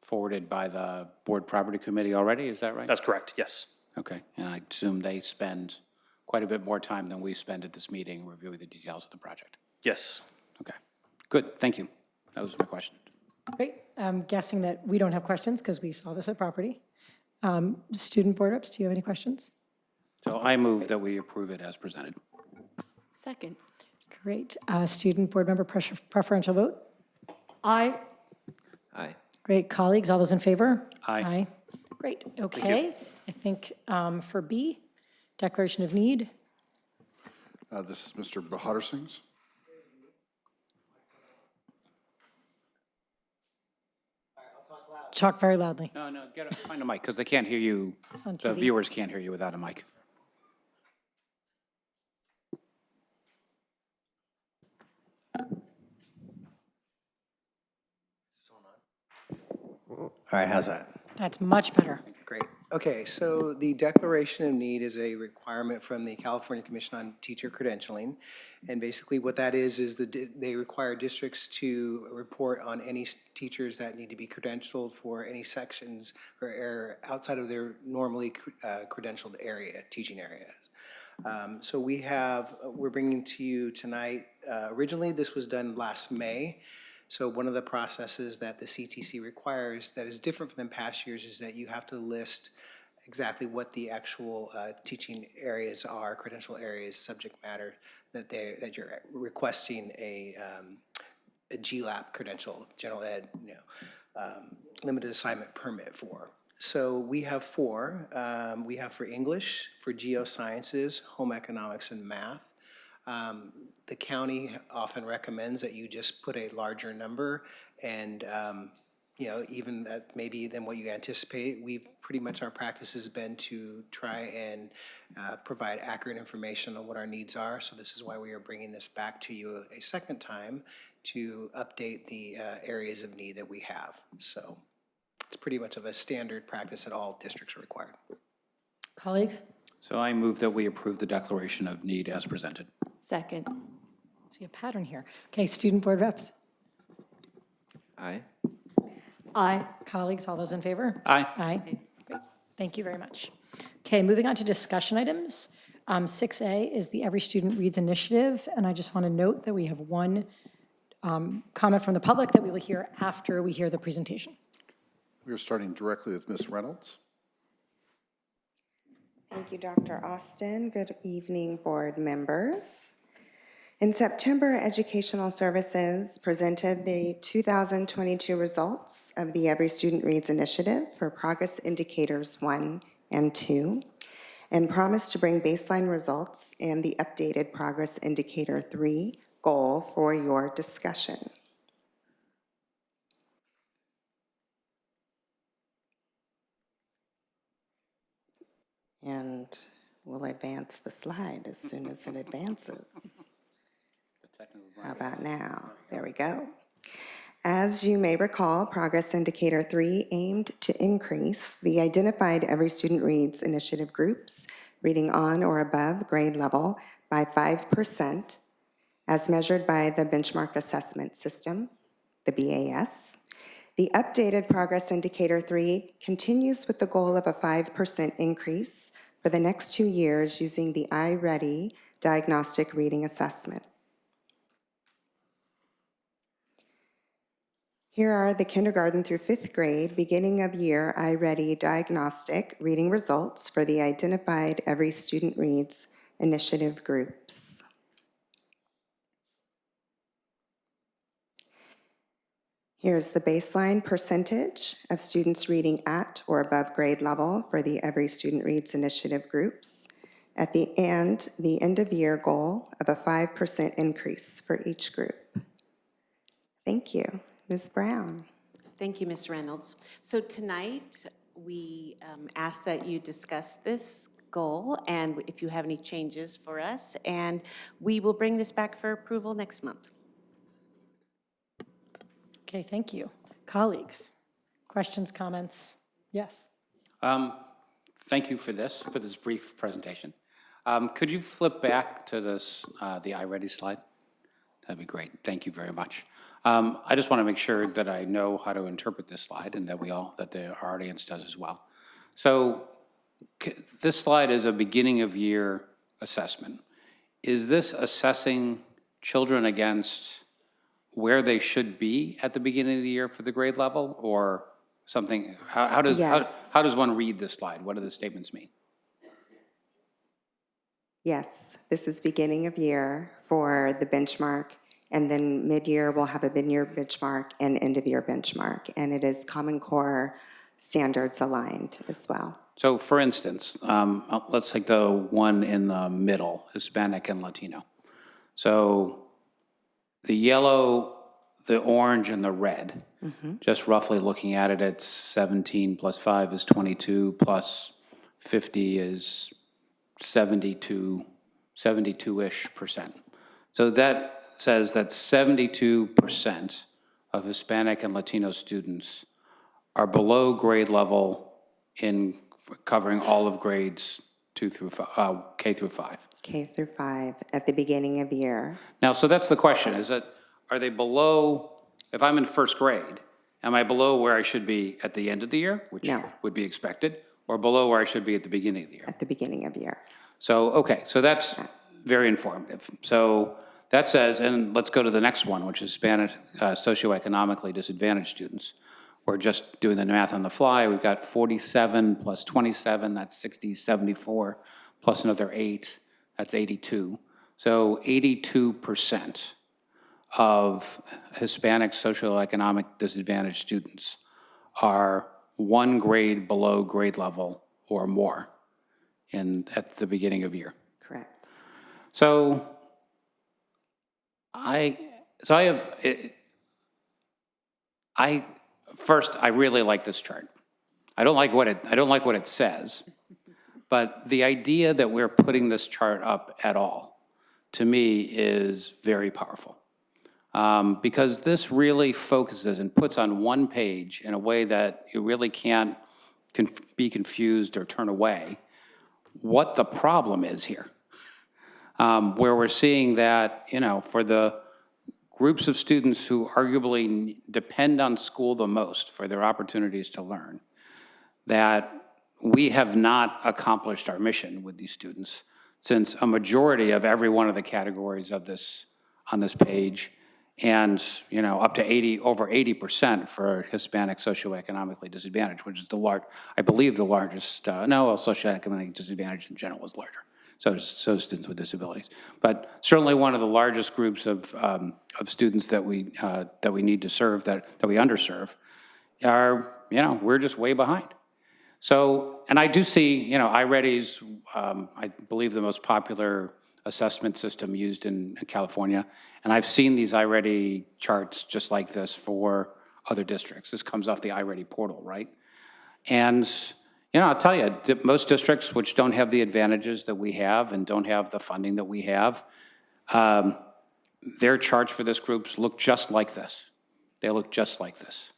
forwarded by the Board Property Committee already, is that right? That's correct, yes. Okay, and I assume they spend quite a bit more time than we spend at this meeting reviewing the details of the project. Yes. Okay, good, thank you. That was my question. Great. I'm guessing that we don't have questions because we saw this at property. Student board reps, do you have any questions? So I move that we approve it as presented. Second. Great. Student board member preferential vote? Aye. Aye. Great. Colleagues, all those in favor? Aye. Great. Okay. I think for B, declaration of need. This is Mr. Bahadur Singh's. Talk very loudly. No, find a mic, because they can't hear you, On the TV. viewers can't hear you without a mic. All right, how's that? That's much better. Great. Okay, so the declaration of need is a requirement from the California Commission on Teacher Credentialing. And basically what that is they require districts to report on any teachers that need to be credentialed for any sections or outside of their normally credentialed area, teaching areas. So we're bringing to you tonight, originally this was done last May. So one of the processes that the CTC requires that is different from past years is that you have to list exactly what the actual teaching areas are, credential areas, subject matter that you're requesting a GLAP credential, general ed, limited assignment permit for. So we have four. We have for English, for geosciences, home economics, and math. The county often recommends that you just put a larger number and, even that maybe than what you anticipate. Pretty much our practice has been to try and provide accurate information on what our needs are. So this is why we are bringing this back to you a second time to update the areas of need that we have. So it's pretty much of a standard practice that all districts are required. Colleagues? So I move that we approve the declaration of need as presented. Second. See a pattern here. Okay, student board reps? Aye. Aye. Colleagues, all those in favor? Aye. Aye. Great. Thank you very much. Okay, moving on to discussion items. 6A is the Every Student Reads Initiative, and I just want to note that we have one comment from the public that we will hear after we hear the presentation. We are starting directly with Ms. Reynolds. Thank you, Dr. Austin. Good evening, board members. In September, Educational Services presented the 2022 results of the Every Student Reads Initiative for Progress Indicators 1 and 2, and promised to bring baseline results and the updated Progress Indicator 3 goal for your discussion. And we'll advance the slide as soon as it advances. How about now? There we go. As you may recall, Progress Indicator 3 aimed to increase the identified Every Student Reads initiative groups reading on or above grade level by 5% as measured by the Benchmark Assessment System, the BAS. The updated Progress Indicator 3 continues with the goal of a 5% increase for the next 2 years using the iReady diagnostic reading assessment. Here are the kindergarten through 5th grade beginning of year iReady diagnostic reading results for the identified Every Student Reads initiative groups. Here's the baseline percentage of students reading at or above grade level for the Every Student Reads initiative groups. At the end of year goal of a 5% increase for each group. Thank you. Ms. Brown. Thank you, Ms. Reynolds. So tonight, we ask that you discuss this goal, and if you have any changes for us, and we will bring this back for approval next month. Okay, thank you. Colleagues, questions, comments? Yes. Thank you for this brief presentation. Could you flip back to this, the iReady slide? That'd be great. Thank you very much. I just want to make sure that I know how to interpret this slide and that our audience does as well. So this slide is a beginning of year assessment. Is this assessing children against where they should be at the beginning of the year for the grade level, or something? How does one read this slide? What do the statements mean? Yes, this is beginning of year for the benchmark, and then mid-year we'll have a mid-year benchmark and end-of-year benchmark, and it is Common Core standards aligned as well. So for instance, let's take the one in the middle, Hispanic and Latino. So the yellow, the orange, and the red, just roughly looking at it, it's 17 plus 5 is 22, plus 50 is 72-ish percent. So that says that 72% of Hispanic and Latino students are below grade level in covering all of grades K through 5. K through 5 at the beginning of year. Now, so that's the question, are they below, if I'm in first grade, am I below where I should be at the end of the year, which would be expected, or below where I should be at the beginning of the year? At the beginning of year. So, okay, so that's very informative. So that says, and let's go to the next one, which is Hispanic socioeconomically disadvantaged students. We're just doing the math on the fly. We've got 47 plus 27, that's 60, 74, plus another 8, that's 82. So 82% of Hispanic socioeconomic disadvantaged students are one grade below grade level or more at the beginning of year. Correct. So first, I really like this chart. I don't like what it says, but the idea that we're putting this chart up at all, to me, is very powerful. Because this really focuses and puts on one page in a way that you really can't be confused or turn away what the problem is here. Where we're seeing that, for the groups of students who arguably depend on school the most for their opportunities to learn, that we have not accomplished our mission with these students, since a majority of every one of the categories of this on this page, and up to over 80% for Hispanic socioeconomically disadvantaged, which is I believe the largest. Socioeconomically disadvantaged in general is larger. So students with disabilities, but certainly one of the largest groups of students that we need to serve, that we underserve, are we're just way behind. So, and I do see iReady's I believe the most popular assessment system used in California, and I've seen these iReady charts just like this for other districts. This comes off the iReady portal, right? And I'll tell you, most districts which don't have the advantages that we have and don't have the funding that we have, their charts for this group look just like this. They look just like this.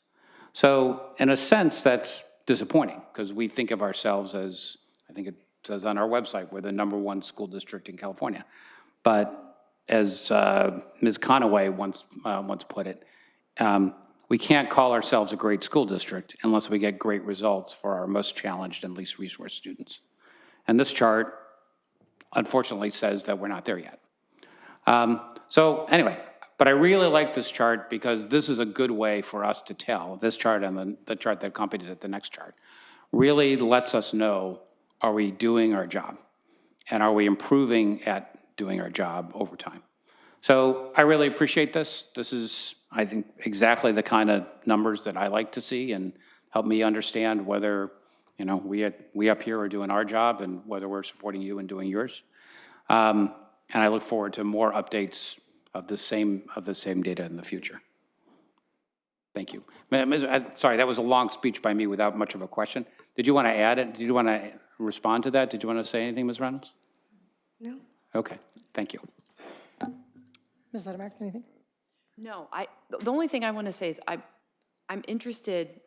So in a sense, that's disappointing, because we think of ourselves as, I think it says on our website, we're the #1 school district in California. But as Ms. Conaway once put it, we can't call ourselves a great school district unless we get great results for our most challenged and least resourced students. And this chart, unfortunately, says that we're not there yet. So anyway, but I really like this chart because this is a good way for us to tell. This chart and the chart that accompanies it, the next chart, really lets us know, are we doing our job? And are we improving at doing our job over time? So I really appreciate this. This is, I think, exactly the kind of numbers that I like to see and help me understand whether, we up here are doing our job and whether we're supporting you and doing yours. And I look forward to more updates of the same data in the future. Thank you. Sorry, that was a long speech by me without much of a question. Did you want to add it? Did you want to respond to that? Did you want to say anything, Ms. Reynolds? No. Okay, thank you. Ms. Ledermeyer, anything? No, the only thing I want to say is I'm interested,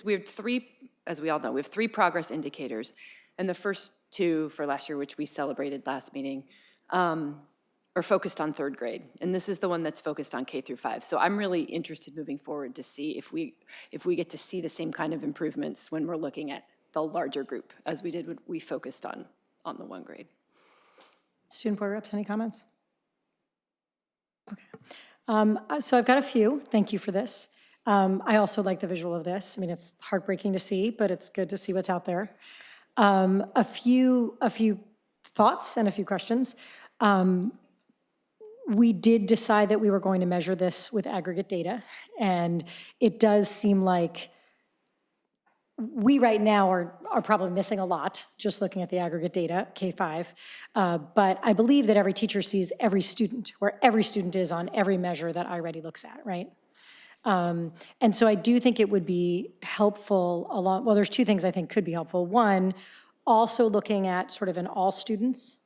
we have three, as we all know, we have three progress indicators. And the first two for last year, which we celebrated last meeting, are focused on third grade. And this is the one that's focused on K through 5. So I'm really interested moving forward to see if we get to see the same kind of improvements when we're looking at the larger group as we did when we focused on the 1 grade. Student board reps, any comments? Okay. So I've got a few. Thank you for this. I also like the visual of this. I mean, it's heartbreaking to see, but it's good to see what's out there. A few thoughts and a few questions. We did decide that we were going to measure this with aggregate data, and it does seem like we right now are probably missing a lot, just looking at the aggregate data, K-5. But I believe that every teacher sees every student, where every student is on every measure that iReady looks at, right? And so I do think it would be helpful well, there's two things I think could be helpful. One, also looking at sort of an all students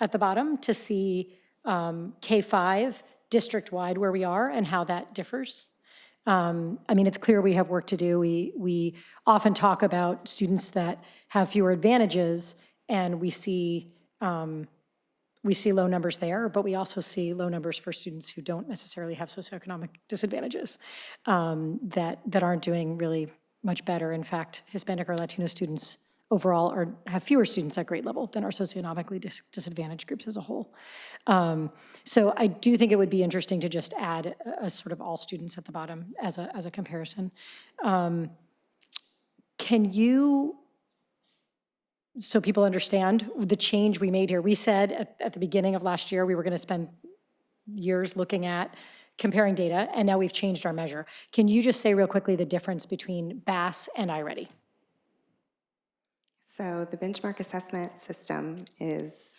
at the bottom to see K-5 district-wide where we are and how that differs. I mean, it's clear we have work to do. We often talk about students that have fewer advantages, and we see low numbers there, but we also see low numbers for students who don't necessarily have socioeconomic disadvantages that aren't doing really much better. In fact, Hispanic or Latino students overall have fewer students at grade level than our socioeconomically disadvantaged groups as a whole. So I do think it would be interesting to just add a sort of all students at the bottom as a comparison. Can you, so people understand the change we made here? We said at the beginning of last year we were going to spend years looking at comparing data, and now we've changed our measure. Can you just say real quickly the difference between BAS and iReady? So the benchmark assessment system is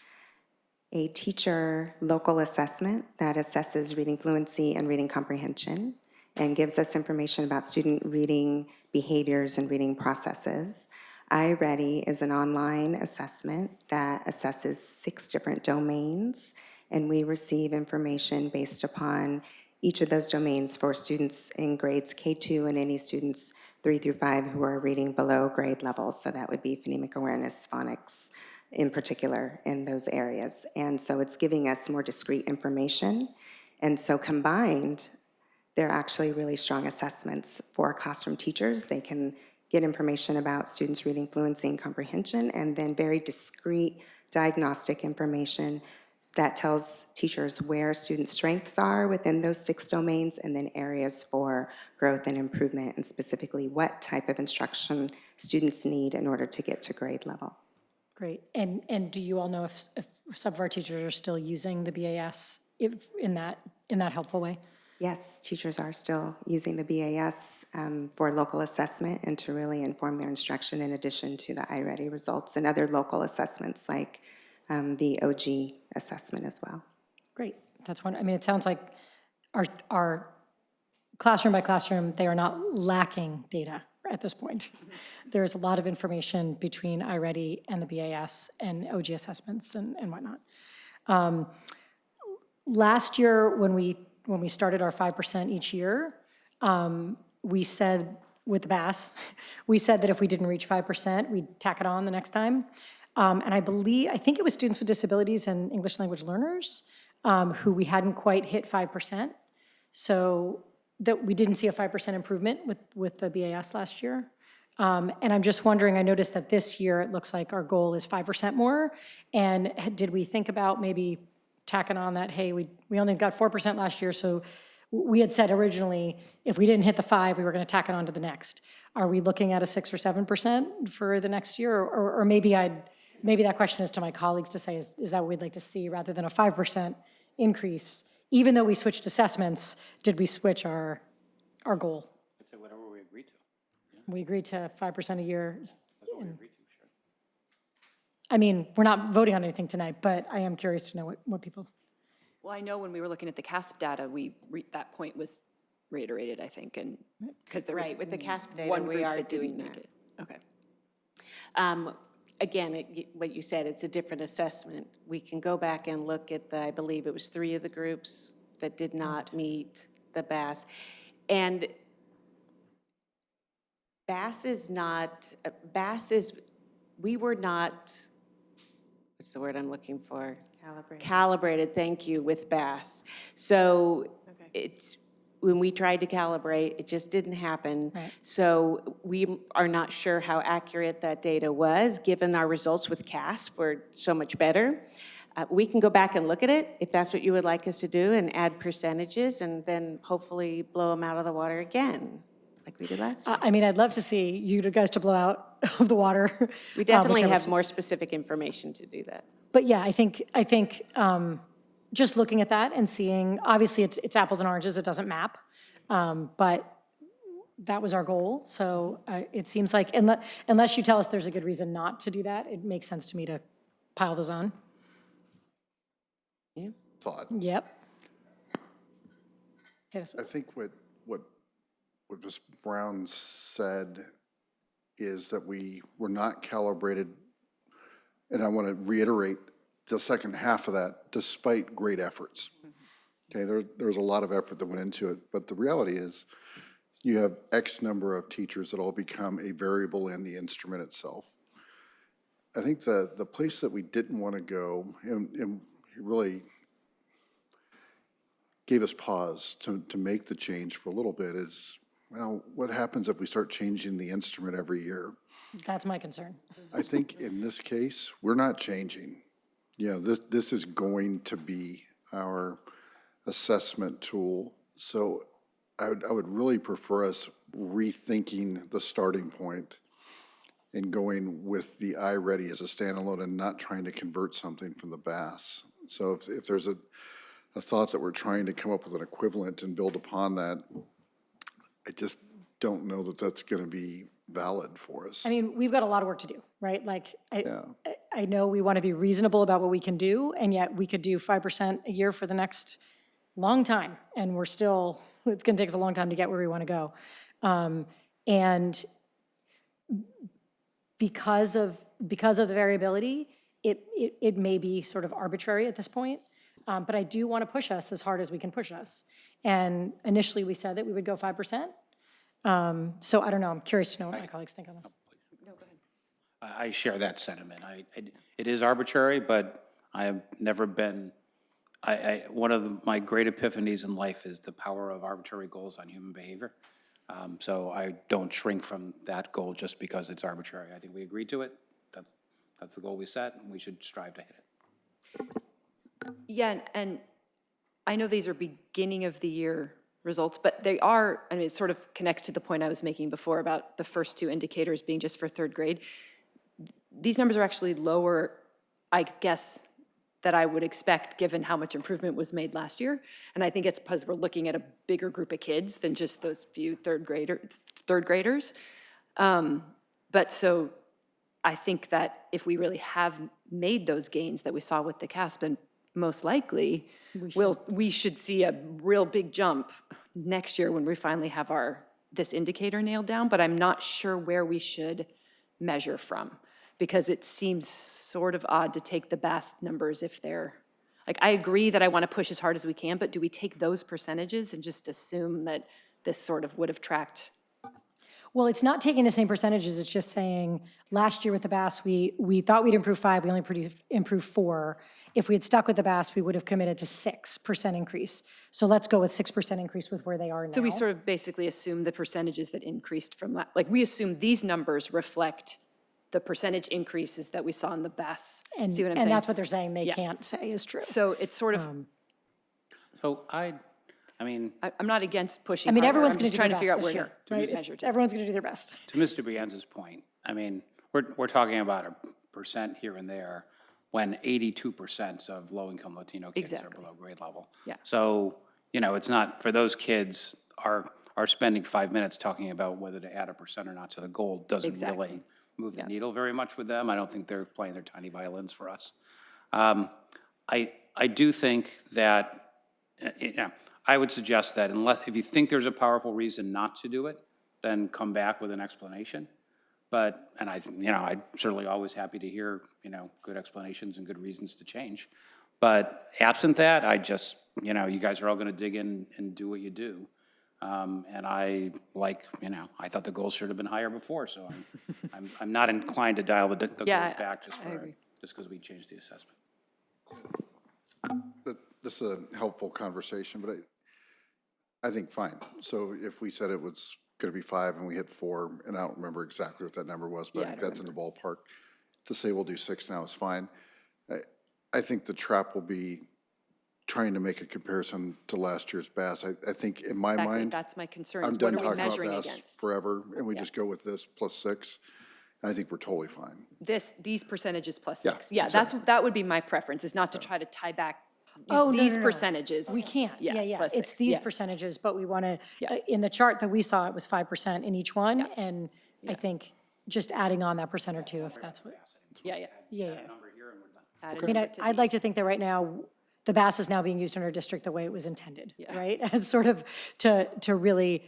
a teacher local assessment that assesses reading fluency and reading comprehension and gives us information about student reading behaviors and reading processes. iReady is an online assessment that assesses 6 different domains, and we receive information based upon each of those domains for students in grades K2 and any students 3 through 5 who are reading below grade level. So that would be phonemic awareness, phonics in particular in those areas. And so it's giving us more discrete information. And so combined, they're actually really strong assessments for classroom teachers. They can get information about students' reading fluency and comprehension, and then very discrete diagnostic information that tells teachers where student strengths are within those 6 domains, and then areas for growth and improvement, and specifically what type of instruction students need in order to get to grade level. Great. And do you all know if some of our teachers are still using the BAS in that helpful way? Yes, teachers are still using the BAS for local assessment and to really inform their instruction, in addition to the iReady results and other local assessments like the OG assessment as well. Great. That's one. I mean, it sounds like our classroom by classroom, they are not lacking data at this point. There's a lot of information between iReady and the BAS and OG assessments and whatnot. Last year, when we started our 5% each year, we said with the BAS, we said that if we didn't reach 5%, we'd tack it on the next time. And I think it was students with disabilities and English language learners who we hadn't quite hit 5%. So that we didn't see a 5% improvement with the BAS last year. And I'm just wondering, I noticed that this year it looks like our goal is 5% more. And did we think about maybe tacking on that, hey, we only got 4% last year, so we had said originally if we didn't hit the 5, we were going to tack it on to the next. Are we looking at a 6 or 7% for the next year? Or maybe that question is to my colleagues to say, is that what we'd like to see rather than a 5% increase? Even though we switched assessments, did we switch our goal? I'd say whatever we agreed to. Yeah. We agreed to 5% a year. That's what we agreed to, sure. I mean, we're not voting on anything tonight, but I am curious to know what people. Well, I know when we were looking at the CASP data, that point was reiterated, I think, and because there was Right, with the CASP data, one we group are that didn't doing make that. it. Okay. again, what you said, it's a different assessment. We can go back and look at I believe it was 3 of the groups that did not meet the BAS. And we were not, what's the word I'm looking for? Calibrated, thank you, with BAS. So when we tried to calibrate, it just didn't happen. Right. So we are not sure how accurate that data was, given our results with CASP were so much better. We can go back and look at it, if that's what you would like us to do, and add percentages, and then hopefully blow them out of the water again, like we did last year. I mean, I'd love to see you guys to blow out of the water. We definitely whichever. have more specific information to do that. But yeah, I think just looking at that and seeing, obviously it's apples and oranges, it doesn't map, but that was our goal. So it seems like, unless you tell us there's a good reason not to do that, it makes sense to me to pile those on. Thought. Yep. Hit us I with- think what Ms. Brown said is that we were not calibrated, and I want to reiterate the second half of that, despite great efforts. Okay, there was a lot of effort that went into it, but the reality is you have X number of teachers that all become a variable in the instrument itself. I think the place that we didn't want to go, and it really gave us pause to make the change for a little bit, is, well, what happens if we start changing the instrument every year? That's my concern. I think in this case, we're not changing. You know, this is going to be our assessment tool. So I would really prefer us rethinking the starting point and going with the iReady as a standalone and not trying to convert something from the BAS. So if there's a thought that we're trying to come up with an equivalent and build upon that, I just don't know that that's going to be valid for us. I mean, we've got a lot of work to do, right? Like, I know we want to be reasonable about what we can do, and yet we could do 5% a year for the next long time, and we're still, it's going to take us a long time to get where we want to go. And because of the variability, it may be sort of arbitrary at this point, but I do want to push us as hard as we can push us. And initially, we said that we would go 5%. So I don't know, I'm curious to know what my colleagues think on this. I share that sentiment. It is arbitrary, but I have never been, one of my great epiphanies in life is the power of arbitrary goals on human behavior. So I don't shrink from that goal just because it's arbitrary. I think we agreed to it. That's the goal we set, and we should strive to hit it. Yeah, and I know these are beginning of the year results, but they are, I mean, it sort of connects to the point I was making before about the first 2 indicators being just for 3rd grade. These numbers are actually lower, I guess, that I would expect given how much improvement was made last year. And I think it's because we're looking at a bigger group of kids than just those few third graders. But so I think that if we really have made those gains that we saw with the CASP, then most likely we should see a real big jump next year when we finally have this indicator nailed down, but I'm not sure where we should measure from, because it seems sort of odd to take the BAS numbers if they're, like, I agree that I want to push as hard as we can, but do we take those percentages and just assume that this sort of would have tracked? Well, it's not taking the same percentages, it's just saying, last year with the BAS, we thought we'd improve 5, we only improved 4. If we had stuck with the BAS, we would have committed to 6% increase. So let's go with 6% increase with where they are now. So we sort of basically assume the percentages that increased from, like, we assume these numbers reflect the percentage increases that we saw in the BAS. And, see what I'm and saying? that's what they're saying they can't say is true. So it's sort of, So I mean, I'm not against pushing I mean, harder. everyone's I'm going just to do trying their to figure best out this where year, to right? measure to. Everyone's going to do their best. to Mr. Brienza's point, I mean, we're talking about a percent here and there when 82% of low-income Latino kids are below grade level. Yeah. So, you know, it's not, for those kids, are spending 5 minutes talking about whether to add a percent or not to the goal doesn't really move the needle very much with them. I don't think they're playing their tiny violins for us. I do think that, you know, I would suggest that if you think there's a powerful reason not to do it, then come back with an explanation. But, and I'm certainly always happy to hear, good explanations and good reasons to change. But absent that, I just, you guys are all going to dig in and do what you do. And I thought the goals should have been higher before, so I'm not inclined to dial the goals back just because we changed the assessment. This is a helpful conversation, but I think fine. So if we said it was going to be 5 and we hit 4, and I don't remember exactly what that number was, but I think that's in the ballpark. To say we'll do 6 now is fine. I think the trap will be trying to make a comparison to last year's BAS. I think in my mind, That's my concern, I'm is done what are we talking about measuring BAS against? forever, and we just go with this plus 6, and I think we're totally fine. These percentages plus Yeah, 6. Yeah, that would be my preference, is not to try to tie back these percentages. We can't, yeah. plus It's 6, these yeah. percentages, but we want to, in the chart that we saw, it was 5% in each one, and I think just adding on that percent or two, if that's what, Yeah. yeah. Add I a mean, number to I'd like these. to think that right now, the BAS is now being used in our district the way it was intended, right? As sort of to really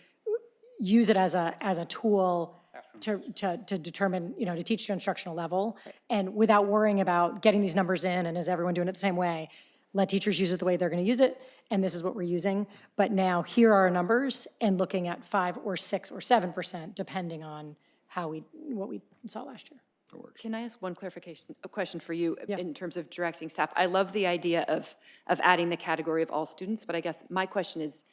use it as a tool to determine, to teach to instructional level, and without worrying about getting these numbers in, and is everyone doing it the same way? Let teachers use it the way they're going to use it, and this is what we're using. But now, here are our numbers, and looking at 5 or 6 or 7%, depending on what we saw last year. Can I ask one question for you in terms of directing staff? I love the idea of adding the category of all students, but I guess my question is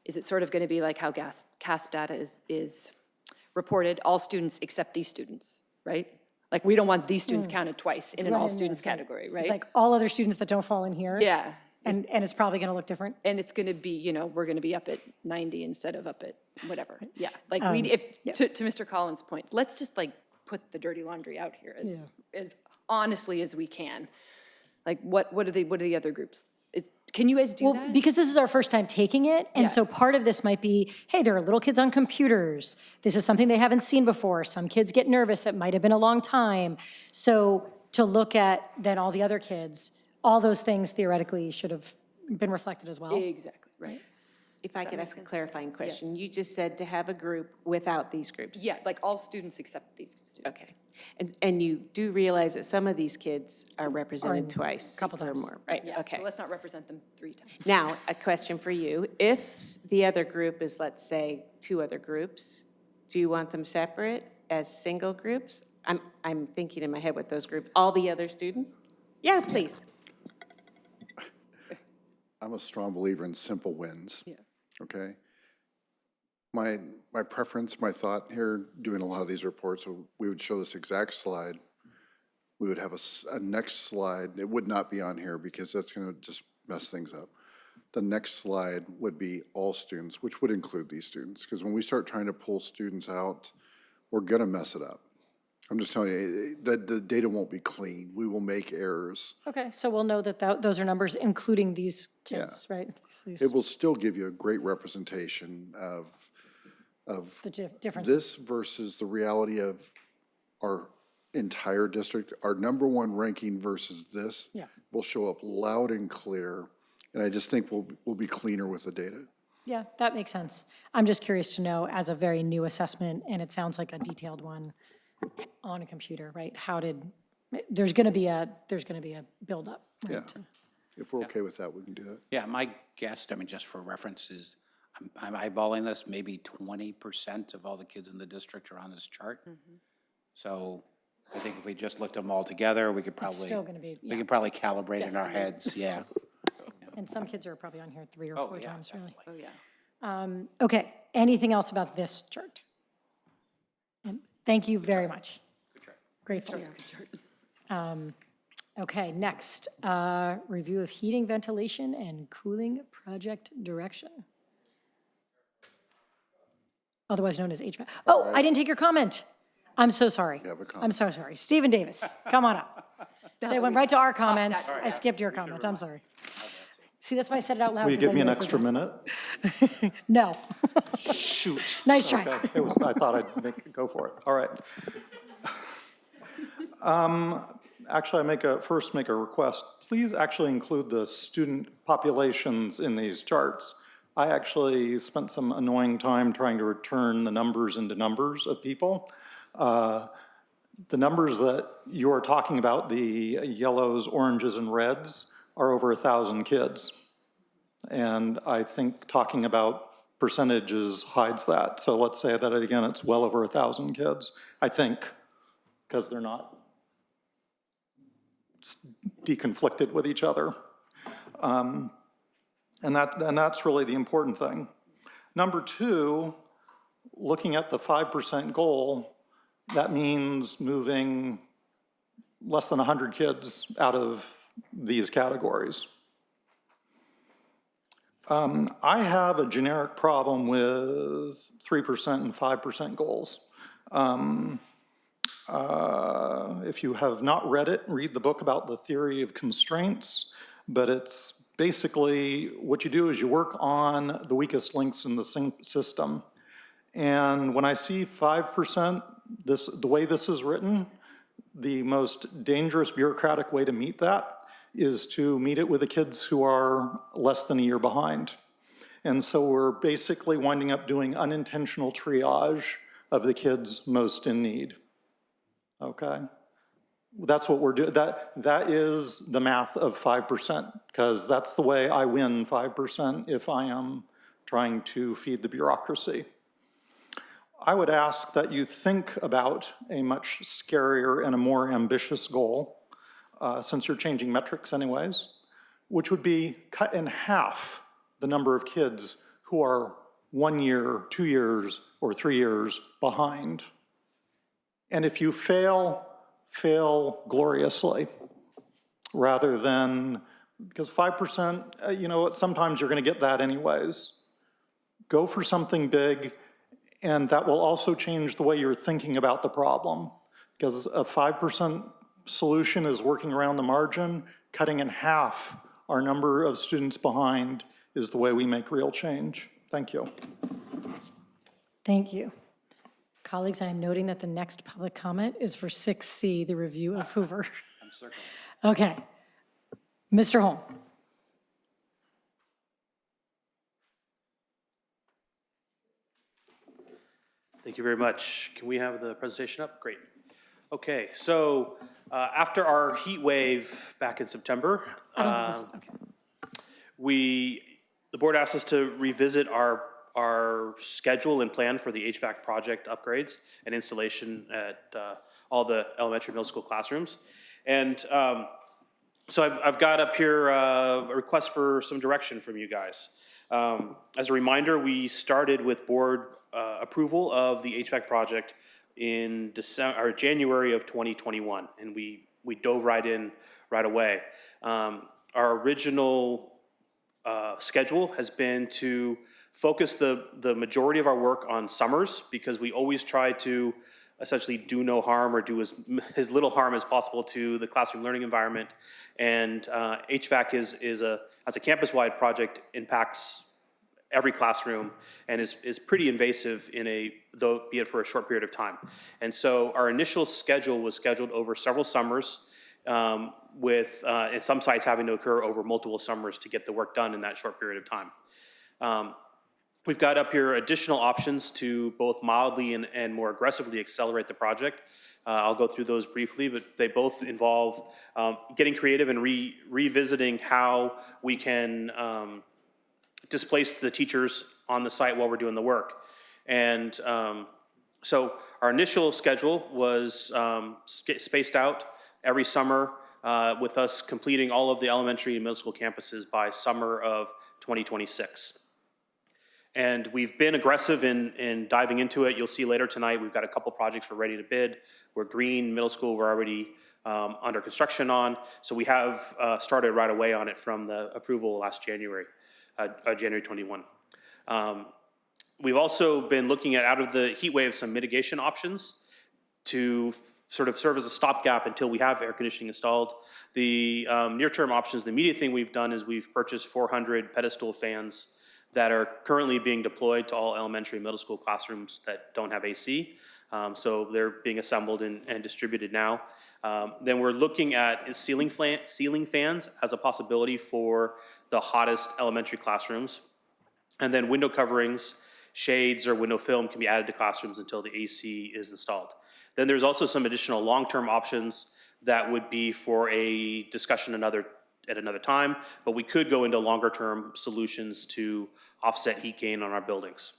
it sort of going to be like how CASP data is reported, all students except these students, right? Like, we don't want these students counted twice in an all students category, right? It's like all other students that don't fall in here. Yeah. And it's probably going to look different. And it's going to be, we're going to be up at 90 instead of up at whatever. Yeah. Like, to Mr. Collins' point, let's just put the dirty laundry out here as honestly as we can. Like, what are the other groups? Can you guys do that? Because this is our first time taking it, and so part of this might be, hey, there are little kids on computers. This is something they haven't seen before. Some kids get nervous. It might have been a long time. So to look at then all the other kids, all those things theoretically should have been reflected as well. Exactly, right. If I could ask a clarifying question, you just said to have a group without these groups. Yeah, like all students except these students. Okay. And you do realize that some of these kids are represented twice couple or times. more, right? Yeah, Okay. so let's not represent them 3 times. Now, a question for you. If the other group is, let's say, 2 other groups, do you want them separate as single groups? I'm thinking in my head with those groups, all the other students? Yeah, please. I'm a strong believer in simple wins. Yeah. Okay? My preference, my thought here, doing a lot of these reports, so we would show this exact slide. We would have a next slide. It would not be on here because that's going to just mess things up. The next slide would be all students, which would include these students. Because when we start trying to pull students out, we're going to mess it up. I'm just telling you, that the data won't be clean. We will make errors. Okay, so we'll know that those are numbers including these kids, right? It will still give you a great representation of The differences. this versus the reality of our entire district. Our number 1 ranking versus this will show up loud and clear, and I just think we'll be cleaner with the data. Yeah, that makes sense. I'm just curious to know, as a very new assessment, and it sounds like a detailed one on a computer, right? There's going to be a buildup, right? Yeah. If we're okay with that, we can do that. Yeah, my guess, just for reference, is I'm eyeballing this, maybe 20% of all the kids in the district are on this chart. So I think if we just looked them all together, we could probably, still gonna be, we could probably calibrate in our heads, yeah. And some kids are probably on here 3 or 4 times, really. Oh, yeah. Okay, anything else about this chart? Thank you very much. Grateful. Okay, next, review of heating, ventilation, and cooling project direction. Otherwise known as HVAC. Oh, I didn't take your comment. I'm so sorry. You have a comment. I'm so sorry. Stephen Davis, come on up. So I went right to our comments. I skipped your comment, I'm sorry. See, that's why I said it out loud. Will you 'cause I give me an knew I extra forgot. minute? No. Shoot. Nice try. Okay, I thought I'd go for it. All right. Actually, first make a request. Please actually include the student populations in these charts. I actually spent some annoying time trying to return the numbers into numbers of people. The numbers that you are talking about, the yellows, oranges, and reds, are over 1,000 kids. And I think talking about percentages hides that. So let's say that again, it's well over 1,000 kids, I think, because they're not deconflicted with each other. And that's really the important thing. Number two, looking at the 5% goal, that means moving less than 100 kids out of these categories. I have a generic problem with 3% and 5% goals. If you have not read it, read the book about the theory of constraints, but it's basically what you do is you work on the weakest links in the system. And when I see 5%, the way this is written, the most dangerous bureaucratic way to meet that is to meet it with the kids who are less than a year behind. And so we're basically winding up doing unintentional triage of the kids most in need. Okay? That's what we're doing. That is the math of 5%, because that's the way I win 5% if I am trying to feed the bureaucracy. I would ask that you think about a much scarier and a more ambitious goal, since you're changing metrics anyways, which would be cut in half the number of kids who are 1 year, 2 years, or 3 years behind. And if you fail, fail gloriously, rather than, because 5%, you know what, sometimes you're gonna get that anyways. Go for something big, and that will also change the way you're thinking about the problem, because a 5% solution is working around the margin. Cutting in half our number of students behind is the way we make real change. Thank you. Thank you. Colleagues, I am noting that the next public comment is for 6C, the review of Hoover. I'm circling. Okay. Mr. Holm. Thank you very much. Can we have the presentation up? Great. Okay, so after our heat wave back in September, the board asked us to revisit our schedule and plan for the HVAC project upgrades and installation at all the elementary middle school classrooms. And so I've got up here a request for some direction from you guys. As a reminder, we started with board approval of the HVAC project in January of 2021, and we dove right in right away. Our original schedule has been to focus the majority of our work on summers, because we always try to essentially do no harm or do as little harm as possible to the classroom learning environment. And HVAC as a campus-wide project impacts every classroom and is pretty invasive though be it for a short period of time. And so our initial schedule was scheduled over several summers, with and some sites having to occur over multiple summers to get the work done in that short period of time. We've got up here additional options to both mildly and more aggressively accelerate the project. I'll go through those briefly, but they both involve getting creative and revisiting how we can displace the teachers on the site while we're doing the work. And so our initial schedule was spaced out every summer, with us completing all of the elementary and middle school campuses by summer of 2026. And we've been aggressive in diving into it. You'll see later tonight, we've got a couple projects we're ready to bid. We're Green Middle School, we're already under construction on. So we have started right away on it from the approval last January, January 21. We've also been looking at, out of the heat wave, some mitigation options to sort of serve as a stopgap until we have air conditioning installed. The near-term options, the immediate thing we've done is we've purchased 400 pedestal fans that are currently being deployed to all elementary and middle school classrooms that don't have AC. So they're being assembled and distributed now. Then we're looking at ceiling fans as a possibility for the hottest elementary classrooms. And then window coverings, shades, or window film can be added to classrooms until the AC is installed. Then there's also some additional long-term options that would be for a discussion at another time, but we could go into longer-term solutions to offset heat gain on our buildings.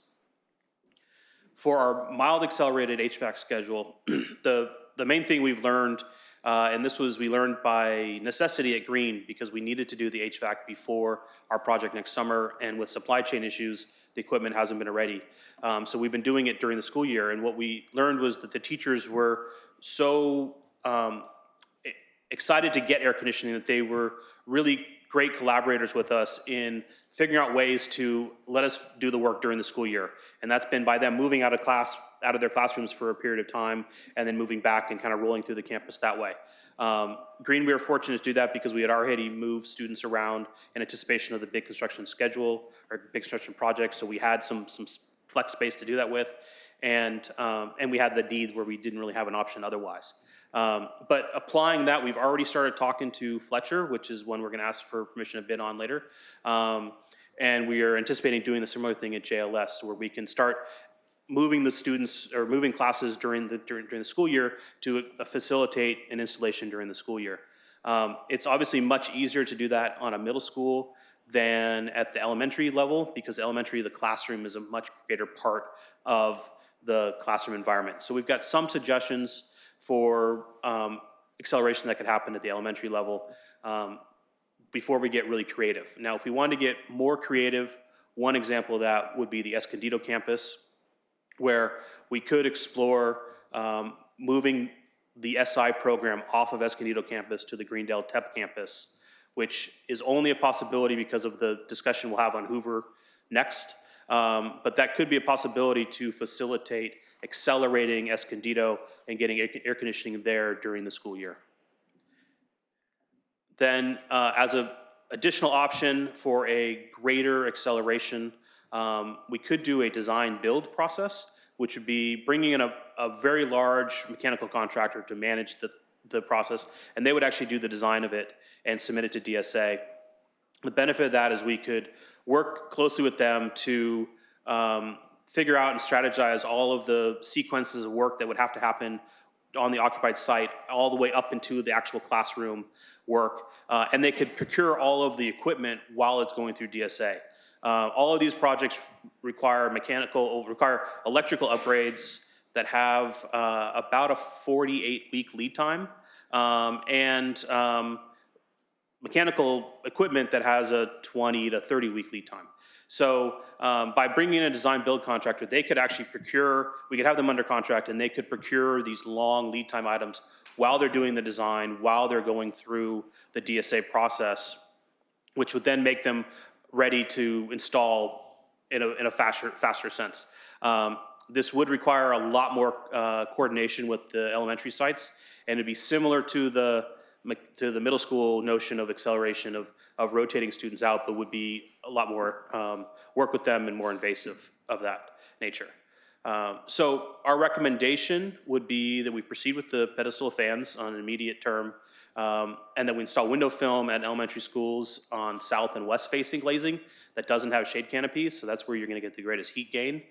For our mild accelerated HVAC schedule, the main thing we've learned, and we learned by necessity at Green because we needed to do the HVAC before our project next summer, and with supply chain issues, the equipment hasn't been ready. So we've been doing it during the school year, and what we learned was that the teachers were so excited to get air conditioning that they were really great collaborators with us in figuring out ways to let us do the work during the school year. And that's been by them moving out of their classrooms for a period of time and then moving back and kind of rolling through the campus that way. Green, we were fortunate to do that because we had already moved students around in anticipation of the big construction schedule or big construction project. So we had some flex space to do that with. And we had the need where we didn't really have an option otherwise. But applying that, we've already started talking to Fletcher, which is one we're going to ask for permission to bid on later. And we are anticipating doing the similar thing at JLS, where we can start moving the students or moving classes during the school year to facilitate an installation during the school year. It's obviously much easier to do that on a middle school than at the elementary level, because elementary, the classroom is a much greater part of the classroom environment. So we've got some suggestions for acceleration that could happen at the elementary level before we get really creative. Now, if we wanted to get more creative, one example of that would be the Escondido campus, where we could explore moving the SI program off of Escondido campus to the Greendale TEP campus, which is only a possibility because of the discussion we'll have on Hoover next. But that could be a possibility to facilitate accelerating Escondido and getting air conditioning there during the school year. Then as an additional option for a greater acceleration, we could do a design build process, which would be bringing in a very large mechanical contractor to manage the process, and they would actually do the design of it and submit it to DSA. The benefit of that is we could work closely with them to figure out and strategize all of the sequences of work that would have to happen on the occupied site, all the way up into the actual classroom work. And they could procure all of the equipment while it's going through DSA. All of these projects require electrical upgrades that have about a 48-week lead time, and mechanical equipment that has a 20 to 30-week lead time. So by bringing in a design build contractor, they could actually we could have them under contract, and they could procure these long lead time items while they're doing the design, while they're going through the DSA process, which would then make them ready to install in a faster sense. This would require a lot more coordination with the elementary sites, and it'd be similar to the middle school notion of acceleration of rotating students out, but would be a lot more work with them and more invasive of that nature. So our recommendation would be that we proceed with the pedestal fans on an immediate term, and that we install window film at elementary schools on south and west facing glazing that doesn't have shade canopies, so that's where you're going to get the greatest heat gain.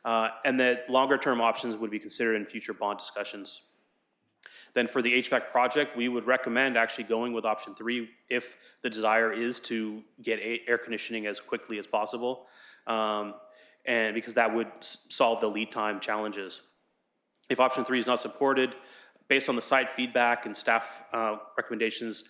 And that longer term options would be considered in future bond discussions. Then for the HVAC project, we would recommend actually going with option 3 if the desire is to get air conditioning as quickly as possible, and because that would solve the lead time challenges. If option 3 is not supported, based on the site feedback and staff recommendations,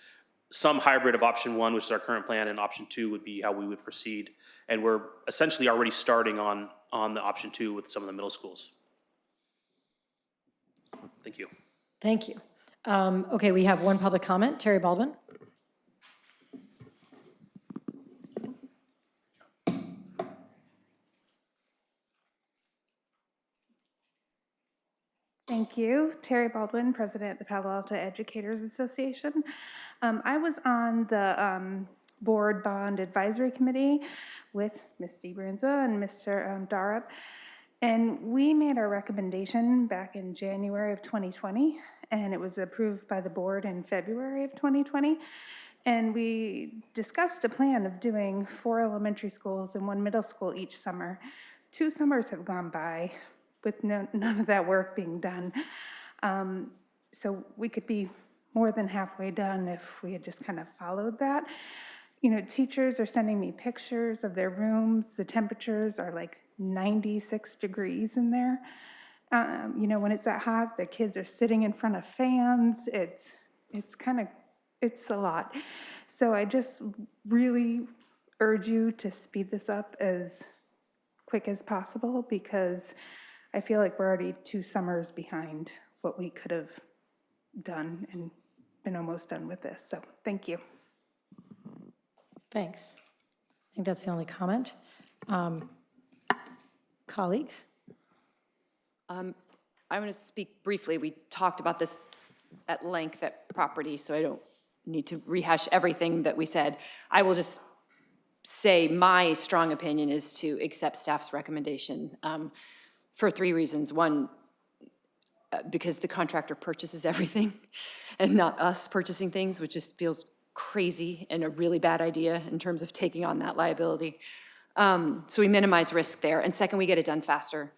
some hybrid of option 1, which is our current plan, and option 2 would be how we would proceed. And we're essentially already starting on the option 2 with some of the middle schools. Thank you. Thank you. Okay, we have one public comment. Terry Baldwin. Thank you. Terry Baldwin, President of the Palo Alto Educators Association. I was on the Board Bond Advisory Committee with Ms. DiBranza and Mr. Darup, and we made our recommendation back in January of 2020, and it was approved by the board in February of 2020. And we discussed a plan of doing 4 elementary schools and 1 middle school each summer. 2 summers have gone by with none of that work being done. So we could be more than halfway done if we had just kind of followed that. You know, teachers are sending me pictures of their rooms. The temperatures are like 96 degrees in there. You know, when it's that hot, the kids are sitting in front of fans. It's a lot. So I just really urge you to speed this up as quick as possible, because I feel like we're already 2 summers behind what we could have done and been almost done with this. So thank you. Thanks. I think that's the only comment. Colleagues? I'm going to speak briefly. We talked about this at length at property, so I don't need to rehash everything that we said. I will just say my strong opinion is to accept staff's recommendation for 3 reasons. One, because the contractor purchases everything and not us purchasing things, which just feels crazy and a really bad idea in terms of taking on that liability. So we minimize risk there. And second, we get it done faster.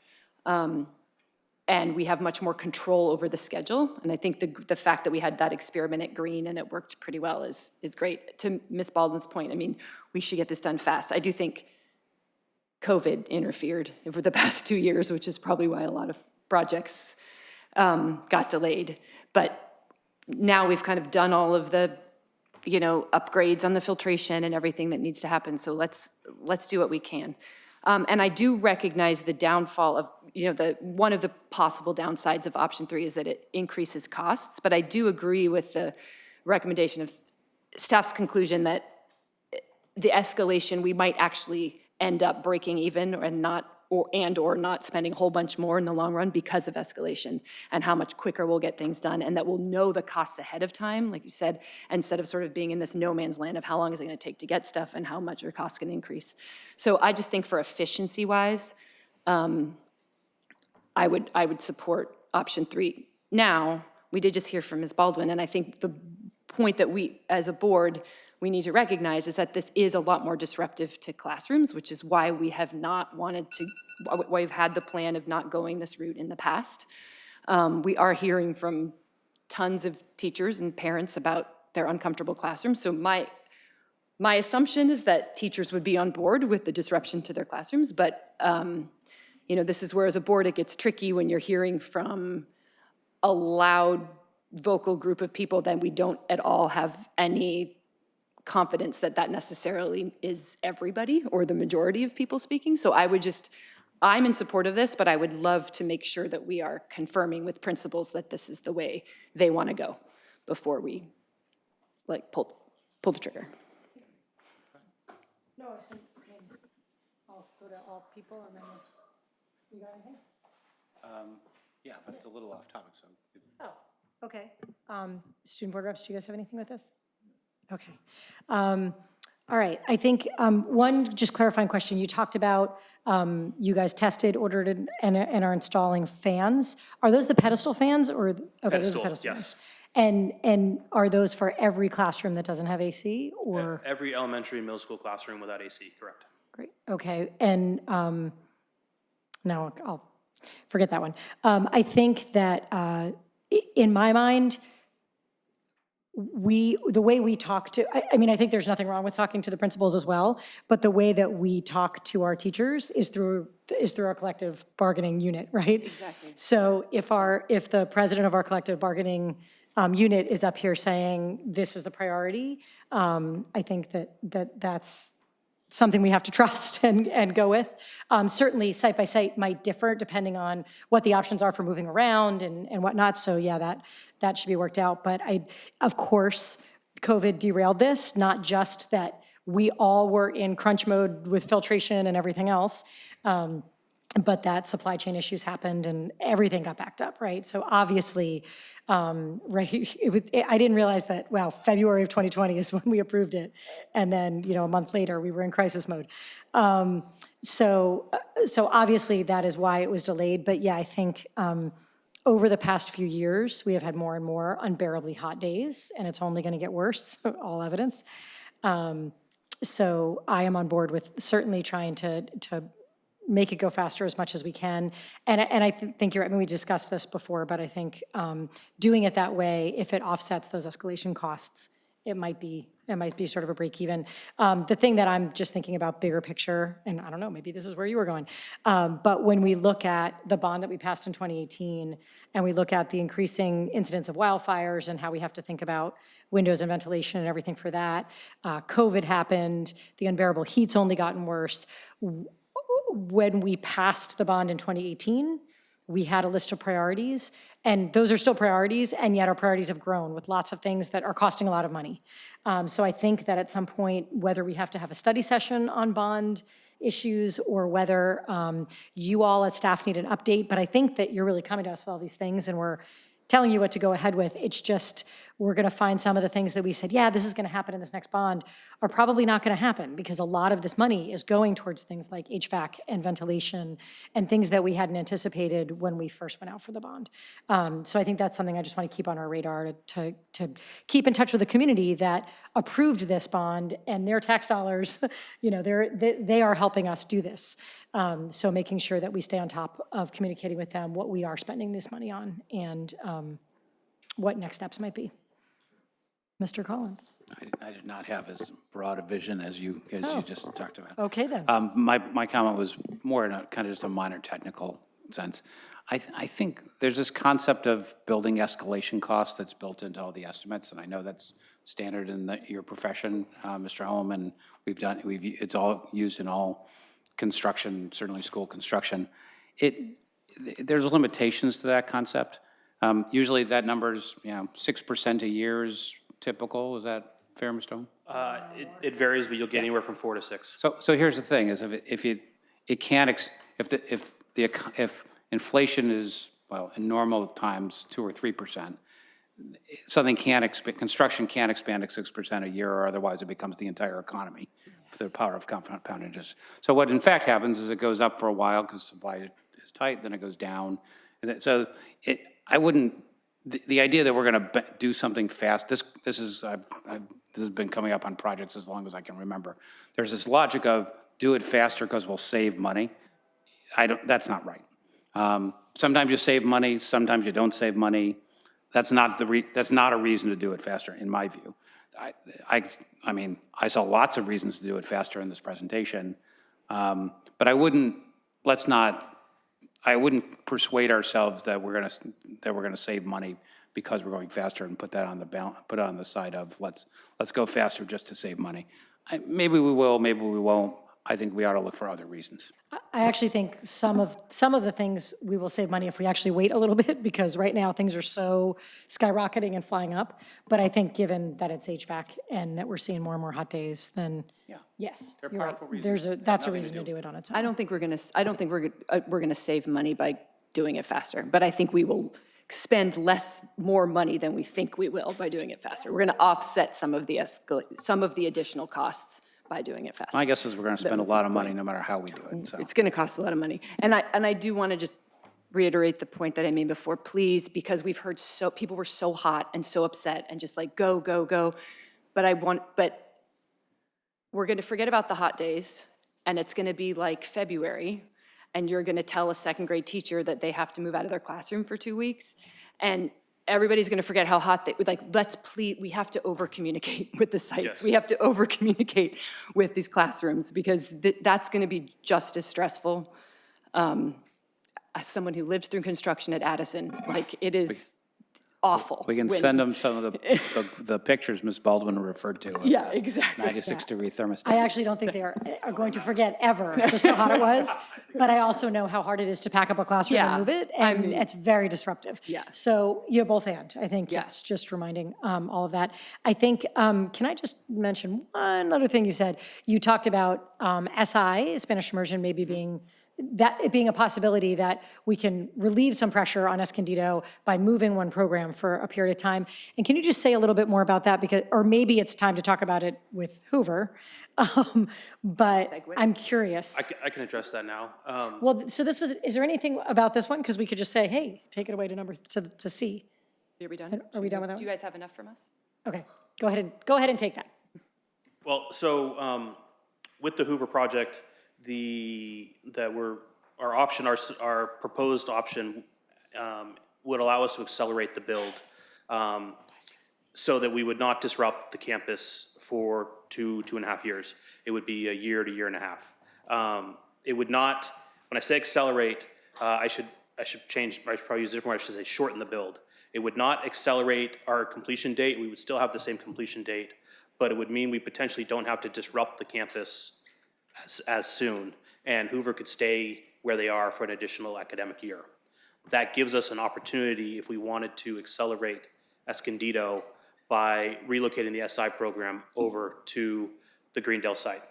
And we have much more control over the schedule. And I think the fact that we had that experiment at Green and it worked pretty well is great. To Ms. Baldwin's point, I mean, we should get this done fast. I do think COVID interfered over the past 2 years, which is probably why a lot of projects got delayed. But now we've kind of done all of the, you know, upgrades on the filtration and everything that needs to happen. So let's do what we can. And I do recognize the downfall of, you know, one of the possible downsides of option 3 is that it increases costs. But I do agree with the recommendation of staff's conclusion that the escalation, we might actually end up breaking even and not spending a whole bunch more in the long run because of escalation, and how much quicker we'll get things done, and that we'll know the costs ahead of time, like you said, instead of sort of being in this no man's land of how long is it going to take to get stuff and how much your costs can increase. So I just think for efficiency wise, I would support option 3. Now, we did just hear from Ms. Baldwin, and I think the point that we as a board we need to recognize is that this is a lot more disruptive to classrooms, which is why we have not wanted to, why we've had the plan of not going this route in the past. We are hearing from tons of teachers and parents about their uncomfortable classrooms. So my assumption is that teachers would be on board with the disruption to their classrooms, but you know, this is where as a board it gets tricky when you're hearing from a loud vocal group of people that we don't at all have any confidence that that necessarily is everybody or the majority of people speaking. So I'm in support of this, but I would love to make sure that we are confirming with principals that this is the way they want to go before we like pull the trigger. No, okay. I'll go to all people and then you got anything? Yeah, but it's a little off topic, so. Oh, okay. Student board reps, do you guys have anything with this? Okay. All right. I think one just clarifying question. You talked about you guys tested, ordered, and are installing fans. Are those the pedestal fans or? Okay, those are pedestal yes. fans. And are those for every classroom that doesn't have AC or? Every elementary and middle school classroom without AC, correct. Great. Okay. And no, I'll forget that one. I think that in my mind, the way we talk to, I mean, I think there's nothing wrong with talking to the principals as well, but the way that we talk to our teachers is through our collective bargaining unit, right? Exactly. So if the president of our collective bargaining unit is up here saying this is the priority, I think that's something we have to trust and go with. Certainly, site by site might differ depending on what the options are for moving around and whatnot. So yeah, that should be worked out. But of course, COVID derailed this, not just that we all were in crunch mode with filtration and everything else, but that supply chain issues happened and everything got backed up, right? So obviously, right, I didn't realize that, wow, February of 2020 is when we approved it. And then, you know, a month later, we were in crisis mode. So obviously that is why it was delayed. But yeah, I think over the past few years, we have had more and more unbearably hot days, and it's only gonna get worse, all evidence. So I am on board with certainly trying to make it go faster as much as we can. And I think you're, I mean, we discussed this before, but I think doing it that way, if it offsets those escalation costs, it might be sort of a break even. The thing that I'm just thinking about bigger picture, and I don't know, maybe this is where you were going, but when we look at the bond that we passed in 2018, and we look at the increasing incidence of wildfires and how we have to think about windows and ventilation and everything for that, COVID happened, the unbearable heat's only gotten worse. When we passed the bond in 2018, we had a list of priorities, and those are still priorities, and yet our priorities have grown with lots of things that are costing a lot of money. So I think that at some point, whether we have to have a study session on bond issues or whether you all as staff need an update, but I think that you're really coming to us with all these things and we're telling you what to go ahead with. It's just, we're gonna find some of the things that we said, yeah, this is gonna happen in this next bond, are probably not gonna happen because a lot of this money is going towards things like HVAC and ventilation and things that we hadn't anticipated when we first went out for the bond. So I think that's something I just wanna keep on our radar to keep in touch with the community that approved this bond and their tax dollars, you know, they are helping us do this. So making sure that we stay on top of communicating with them what we are spending this money on and what next steps might be. Mr. Collins. I did not have as broad a vision as you just talked about. Okay, then. My comment was more in a kind of just a minor technical sense. I think there's this concept of building escalation costs that's built into all the estimates, and I know that's standard in your profession, Mr. Holm, and it's all used in all construction, certainly school construction. There's limitations to that concept. Usually that number's 6% a year is typical. Is that fair, Mr. Holm? It varies, but you'll get anywhere from 4 to 6. So here's the thing: is if inflation is, well, in normal times 2 or 3%, construction can't expand at 6% a year, or otherwise it becomes the entire economy for the power of compound interest. So what in fact happens is it goes up for a while because supply is tight, then it goes down. And so I wouldn't, the idea that we're going to do something fast, this has been coming up on projects as long as I can remember. There's this logic of do it faster because we'll save money. That's not right. Sometimes you save money, sometimes you don't save money. That's not a reason to do it faster, in my view. I mean, I saw lots of reasons to do it faster in this presentation, but I wouldn't persuade ourselves that we're gonna save money because we're going faster and put it on the side of let's go faster just to save money. Maybe we will, maybe we won't. I think we ought to look for other reasons. I actually think some of the things we will save money if we actually wait a little bit, because right now things are so skyrocketing and flying up. But I think given that it's HVAC and that we're seeing more and more hot days, then yes, they're you're right. powerful reasons. That's a reason to do it on its own. I don't think we're gonna save money by doing it faster, but I think we will spend more money than we think we will by doing it faster. We're gonna offset some of the additional costs by doing it faster. My guess is we're going to spend a lot of money no matter how we do it. So. It's going to cost a lot of money. And I do want to just reiterate the point that I made before, please, because we've heard people were so hot and so upset and just like, go, go, go. But we're going to forget about the hot days, and it's going to be like February, and you're going to tell a second grade teacher that they have to move out of their classroom for 2 weeks, and everybody's going to forget how hot we have to over-communicate with the sites. Yes. We have to over-communicate with these classrooms because that's going to be just as stressful. As someone who lived through construction at Addison, it is awful. We can send them some of the pictures Ms. Baldwin referred to. Yeah, exactly. 96-degree thermostat. I actually don't think they are going to forget ever just how hot it was, but I also know how hard it is to pack up a classroom and move it, and it's very disruptive. Yeah. So both and, I think, yes, just reminding all of that. I think, can I just mention one other thing you said? You talked about SI, Spanish immersion, maybe being a possibility that we can relieve some pressure on Escondido by moving one program for a period of time. And can you just say a little bit more about that? Or maybe it's time to talk about it with Hoover, but I'm curious. I can address that now. So is there anything about this one? Because we could just say, hey, take it away to C. Are we done? Are we done with that? Do you guys have enough from us? Okay, go ahead and take that. Well, so with the Hoover project, our proposed option would allow us to accelerate the build so that we would not disrupt the campus for 2.5 years. It would be a year to year and a half. It would not, when I say accelerate, I should probably use a different word. I should say shorten the build. It would not accelerate our completion date. We would still have the same completion date, but it would mean we potentially don't have to disrupt the campus as soon, and Hoover could stay where they are for an additional academic year. That gives us an opportunity if we wanted to accelerate Escondido by relocating the SI program over to the Greendale site.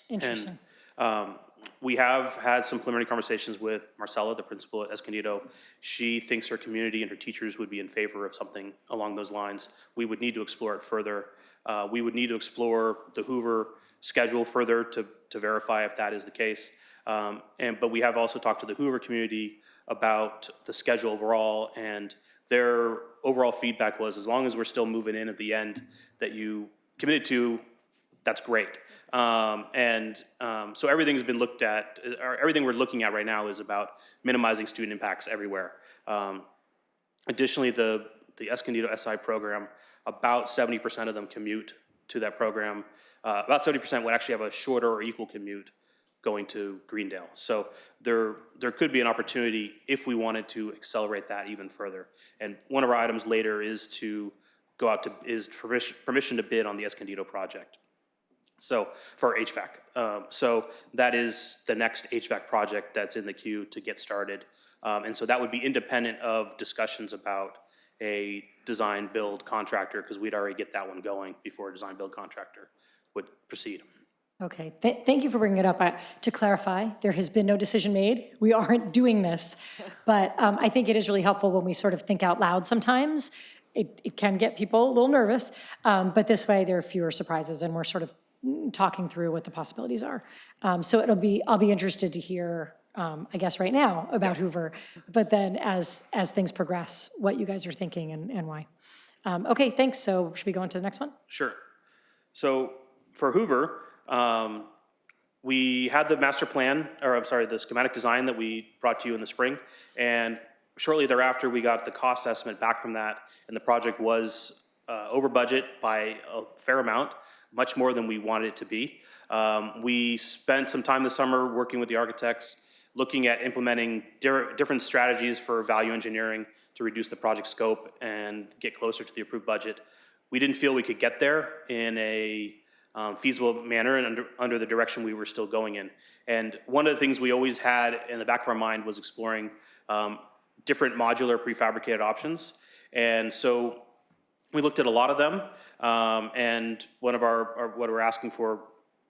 Interesting. And we have had some preliminary conversations with Marcella, the principal at Escondido. She thinks her community and her teachers would be in favor of something along those lines. We would need to explore it further. We would need to explore the Hoover schedule further to verify if that is the case. But we have also talked to the Hoover community about the schedule overall, and their overall feedback was, as long as we're still moving in at the end that you committed to, that's great. So everything's been looked at, or everything we're looking at right now is about minimizing student impacts everywhere. Additionally, the Escondido SI program, about 70% of them commute to that program. About 70% would actually have a shorter or equal commute going to Greendale. So there could be an opportunity if we wanted to accelerate that even further. And one of our items later is to go out to, is permission to bid on the Escondido project. So for HVAC. So that is the next HVAC project that's in the queue to get started. And so that would be independent of discussions about a design build contractor, because we'd already get that one going before a design build contractor would proceed. Okay, thank you for bringing it up. To clarify, there has been no decision made. We aren't doing this, but I think it is really helpful when we sort of think out loud sometimes. It can get people a little nervous, but this way there are fewer surprises and we're sort of talking through what the possibilities are. So I'll be interested to hear, I guess right now about Hoover, but then as things progress, what you guys are thinking and why. Okay, thanks. So should we go on to the next one? Sure. So for Hoover, we had the master plan, or I'm sorry, the schematic design that we brought to you in the spring, and shortly thereafter we got the cost estimate back from that, and the project was over budget by a fair amount, much more than we wanted it to be. We spent some time this summer working with the architects, looking at implementing different strategies for value engineering to reduce the project scope and get closer to the approved budget. We didn't feel we could get there in a feasible manner and under the direction we were still going in. And one of the things we always had in the back of our mind was exploring different modular prefabricated options. And so we looked at a lot of them. And one of what we're asking for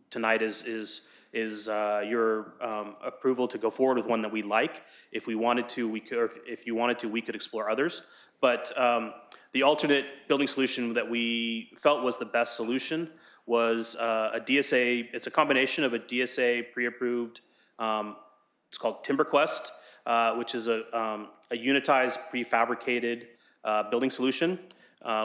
tonight is your approval to go forward with one that we like. If we wanted to, we could, or if you wanted to, we could explore others. But the alternate building solution that we felt was the best solution was a DSA. It's a combination of a DSA pre-approved, it's called TimberQuest, which is a unitized prefabricated building solution,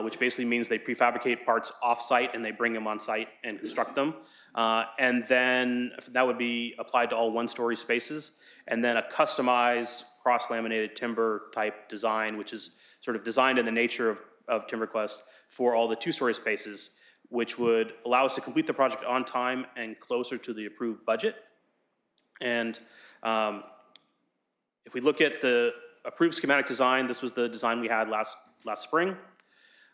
which basically means they prefabricate parts off-site and they bring them on-site and construct them. And then that would be applied to all one-story spaces. And then a customized cross-laminated timber type design, which is sort of designed in the nature of TimberQuest for all the two-story spaces, which would allow us to complete the project on time and closer to the approved budget. And if we look at the approved schematic design, this was the design we had last spring.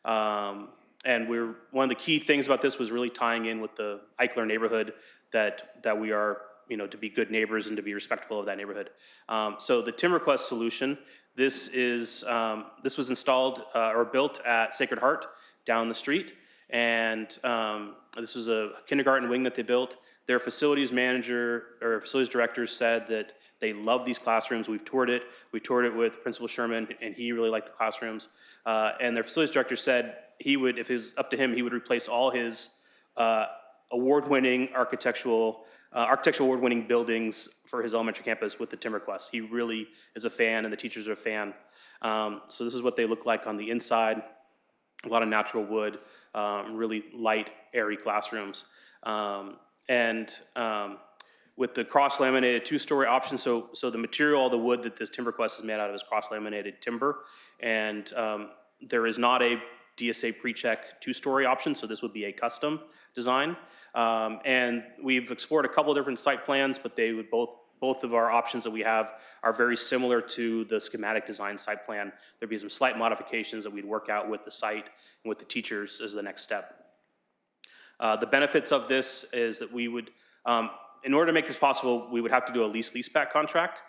And one of the key things about this was really tying in with the Eichler neighborhood that we are, to be good neighbors and to be respectful of that neighborhood. So the TimberQuest solution, this was installed or built at Sacred Heart down the street. And this was a kindergarten wing that they built. Their facilities manager or facilities director said that they love these classrooms. We've toured it. We toured it with Principal Sherman, and he really liked the classrooms. And their facilities director said he would, if it was up to him, he would replace all his award-winning architectural award-winning buildings for his elementary campus with the TimberQuest. He really is a fan, and the teachers are a fan. So this is what they look like on the inside. A lot of natural wood, really light, airy classrooms. with the cross-laminated two-story option, so the material, all the wood that this TimberQuest is made out of is cross-laminated timber, and there is not a DSA pre-check two-story option, so this would be a custom design. And we've explored a couple different site plans, but they would both of our options that we have are very similar to the schematic design site plan. There'd be some slight modifications that we'd work out with the site and with the teachers as the next step. The benefits of this is that we would, in order to make this possible, we would have to do a lease-back contract,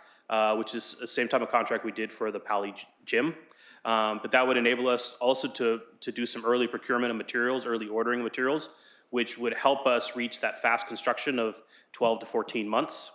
which is the same type of contract we did for the Pali Gym. But that would enable us also to do some early procurement of materials, early ordering of materials, which would help us reach that fast construction of 12 to 14 months,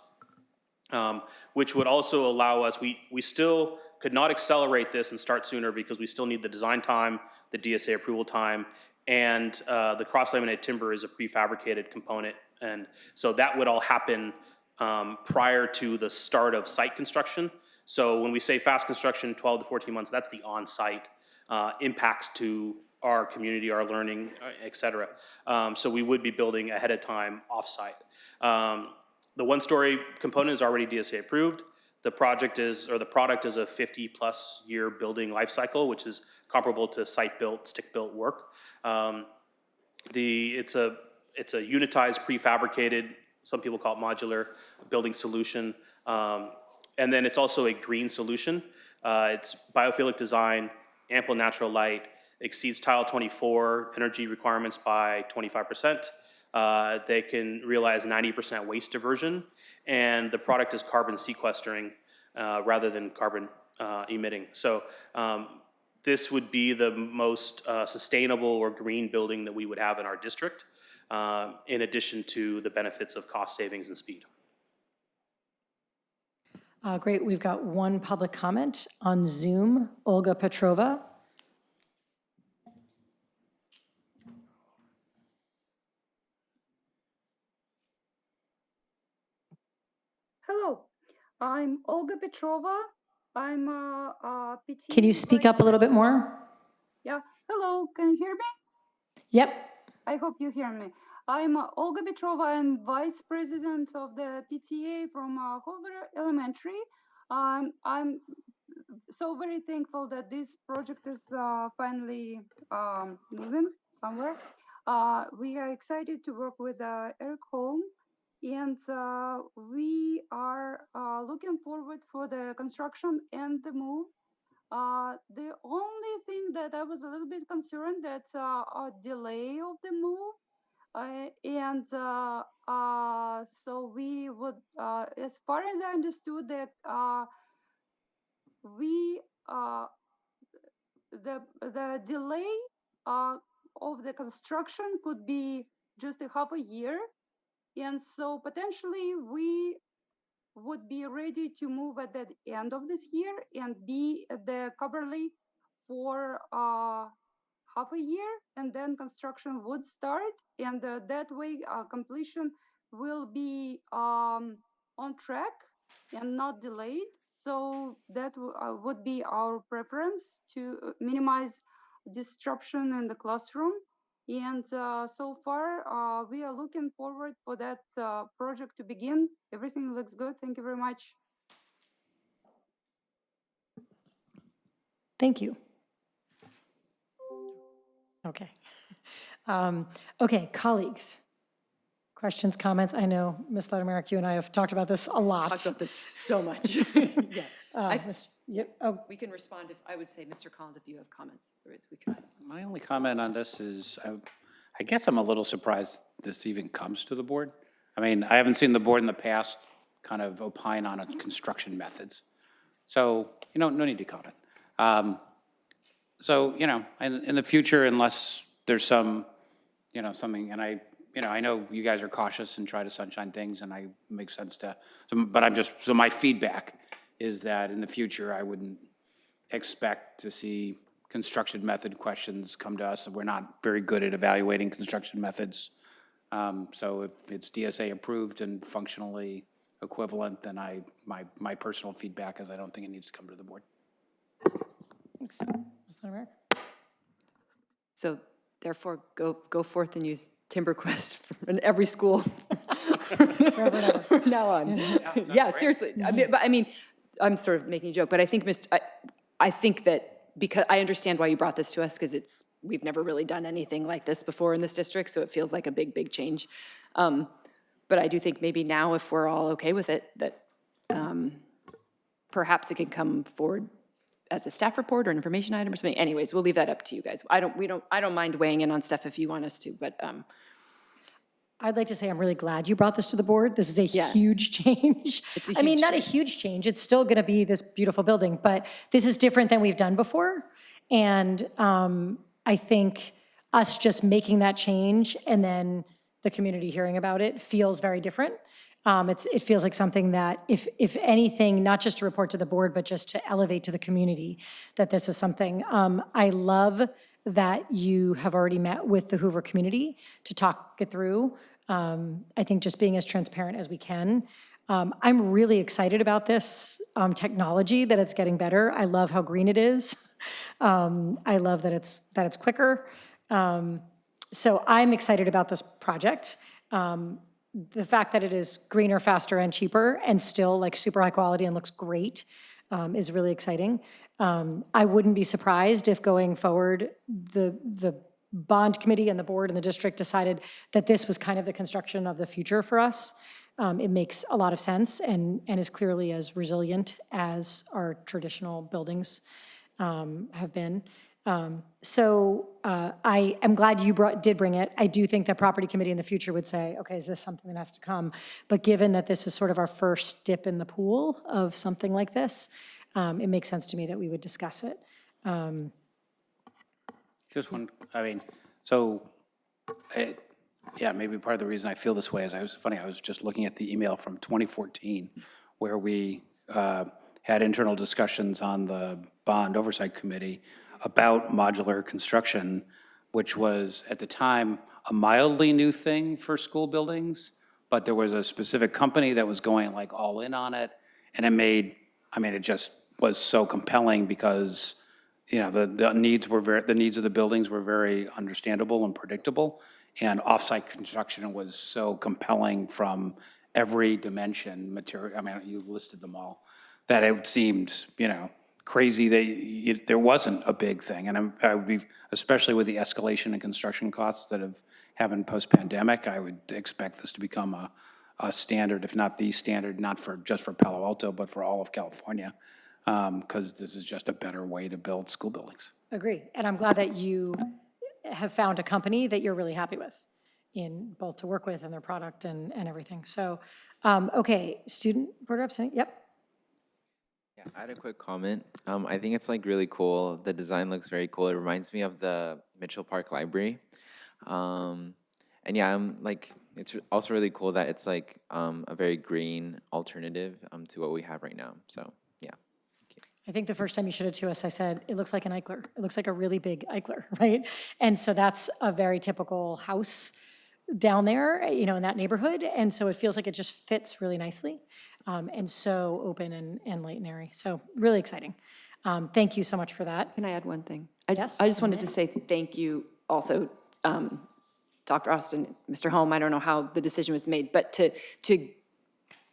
which would also allow us, we still could not accelerate this and start sooner because we still need the design time, the DSA approval time, and the cross-laminated timber is a prefabricated component. And so that would all happen prior to the start of site construction. So when we say fast construction, 12 to 14 months, that's the on-site impacts to our community, our learning, et cetera. So we would be building ahead of time off-site. The one-story component is already DSA approved. The project is, or the product is a 50-plus year building life cycle, which is comparable to site-built, stick-built work. It's a unitized, prefabricated, some people call it modular, building solution. And then it's also a green solution. It's biophilic design, ample natural light, exceeds Title 24 energy requirements by 25%. They can realize 90% waste diversion, and the product is carbon sequestering rather than carbon emitting. So this would be the most sustainable or green building that we would have in our district, in addition to the benefits of cost savings and speed. Great, we've got one public comment on Zoom, Olga Petrova. Hello, I'm Olga Petrova. I'm a PT. Can you speak up a little bit more? Yeah, hello, can you hear me? Yep. I hope you hear me. I'm Olga Petrova and Vice President of the PTA from Hoover Elementary. I'm so very thankful that this project is finally moving somewhere. We are excited to work with Eric Holm, and we are looking forward for the construction and the move. The only thing that I was a little bit concerned that a delay of the move, so we would, as far as I understood, that the delay of the construction could be just a half a year, and so potentially we would be ready to move at the end of this year and be at the Cumberly for half a year, and then construction would start, and that way completion will be on track and not delayed. So that would be our preference, to minimize disruption in the classroom. And so far, we are looking forward for that project to begin. Everything looks good. Thank you very much. Thank you. Okay. Okay, colleagues. Questions, comments? I know, Ms. Ledermerich, you and I have talked about this a lot. Talked about this so much. Yeah. Yep. Oh, We can respond if, I would say, Mr. Collins, if you have comments. Otherwise, we can. My only comment on this is, I guess I'm a little surprised this even comes to the board. I mean, I haven't seen the board in the past kind of opine on construction methods. So, no need to comment. So, in the future, unless there's some, something, and I know you guys are cautious and try to sunshine things, and it makes sense to, so my feedback is that in the future, I wouldn't expect to see construction method questions come to us. We're not very good at evaluating construction methods. So if it's DSA approved and functionally equivalent, then my personal feedback is I don't think it needs to come to the board. thanks. Ms. Ledermerich? So therefore, go forth and use TimberQuest in every school. From now on. Yeah, seriously. I mean, I'm sort of making a joke, but I think, I think that because I understand why you brought this to us, because we've never really done anything like this before in this district, so it feels like a big, big change. But I do think maybe now, if we're all okay with it, that perhaps it can come forward as a staff report or an information item or something. Anyways, we'll leave that up to you guys. I don't mind weighing in on stuff if you want us to, but I'd like to say I'm really glad you brought this to the board. This is a huge change. It's a I mean, huge not a change. huge change. It's still going to be this beautiful building, but this is different than we've done before. And I think us just making that change and then the community hearing about it feels very different. It feels like something that, if anything, not just to report to the board, but just to elevate to the community, that this is something. I love that you have already met with the Hoover community to talk it through. I think just being as transparent as we can. I'm really excited about this technology, that it's getting better. I love how green it is. I love that it's quicker. So I'm excited about this project. The fact that it is greener, faster, and cheaper, and still like super high quality and looks great is really exciting. I wouldn't be surprised if going forward, the bond committee and the board and the district decided that this was kind of the construction of the future for us. It makes a lot of sense and is clearly as resilient as our traditional buildings have been. So I am glad you did bring it. I do think that property committee in the future would say, okay, is this something that has to come? But given that this is sort of our first dip in the pool of something like this, it makes sense to me that we would discuss it. Just one, I mean, so, yeah, maybe part of the reason I feel this way is I was just looking at the email from 2014 where we had internal discussions on the bond oversight committee about modular construction, which was at the time a mildly new thing for school buildings, but there was a specific company that was going like all in on it, and it just was so compelling because the needs of the buildings were very understandable and predictable, and offsite construction was so compelling from every dimension, material. I mean, you listed them all, that it seemed crazy there wasn't a big thing. And I would be, especially with the escalation in construction costs that have happened post-pandemic, I would expect this to become a standard, if not the standard, not just for Palo Alto, but for all of California, because this is just a better way to build school buildings. Agree. And I'm glad that you have found a company that you're really happy with, in both to work with and their product and everything. So, okay, student board representative, yep. Yeah, I had a quick comment. I think it's like really cool. The design looks very cool. It reminds me of the Mitchell Park Library. And yeah, it's also really cool that it's like a very green alternative to what we have right now. So yeah. I think the first time you showed it to us, I said, it looks like an Eichler. It looks like a really big Eichler, right? And so that's a very typical house down there, in that neighborhood. And so it feels like it just fits really nicely. And so open and light and airy. So really exciting. Thank you so much for that. Can I add one thing? I just wanted to say thank you also, Dr. Austin, Mr. Holm. I don't know how the decision was made, but to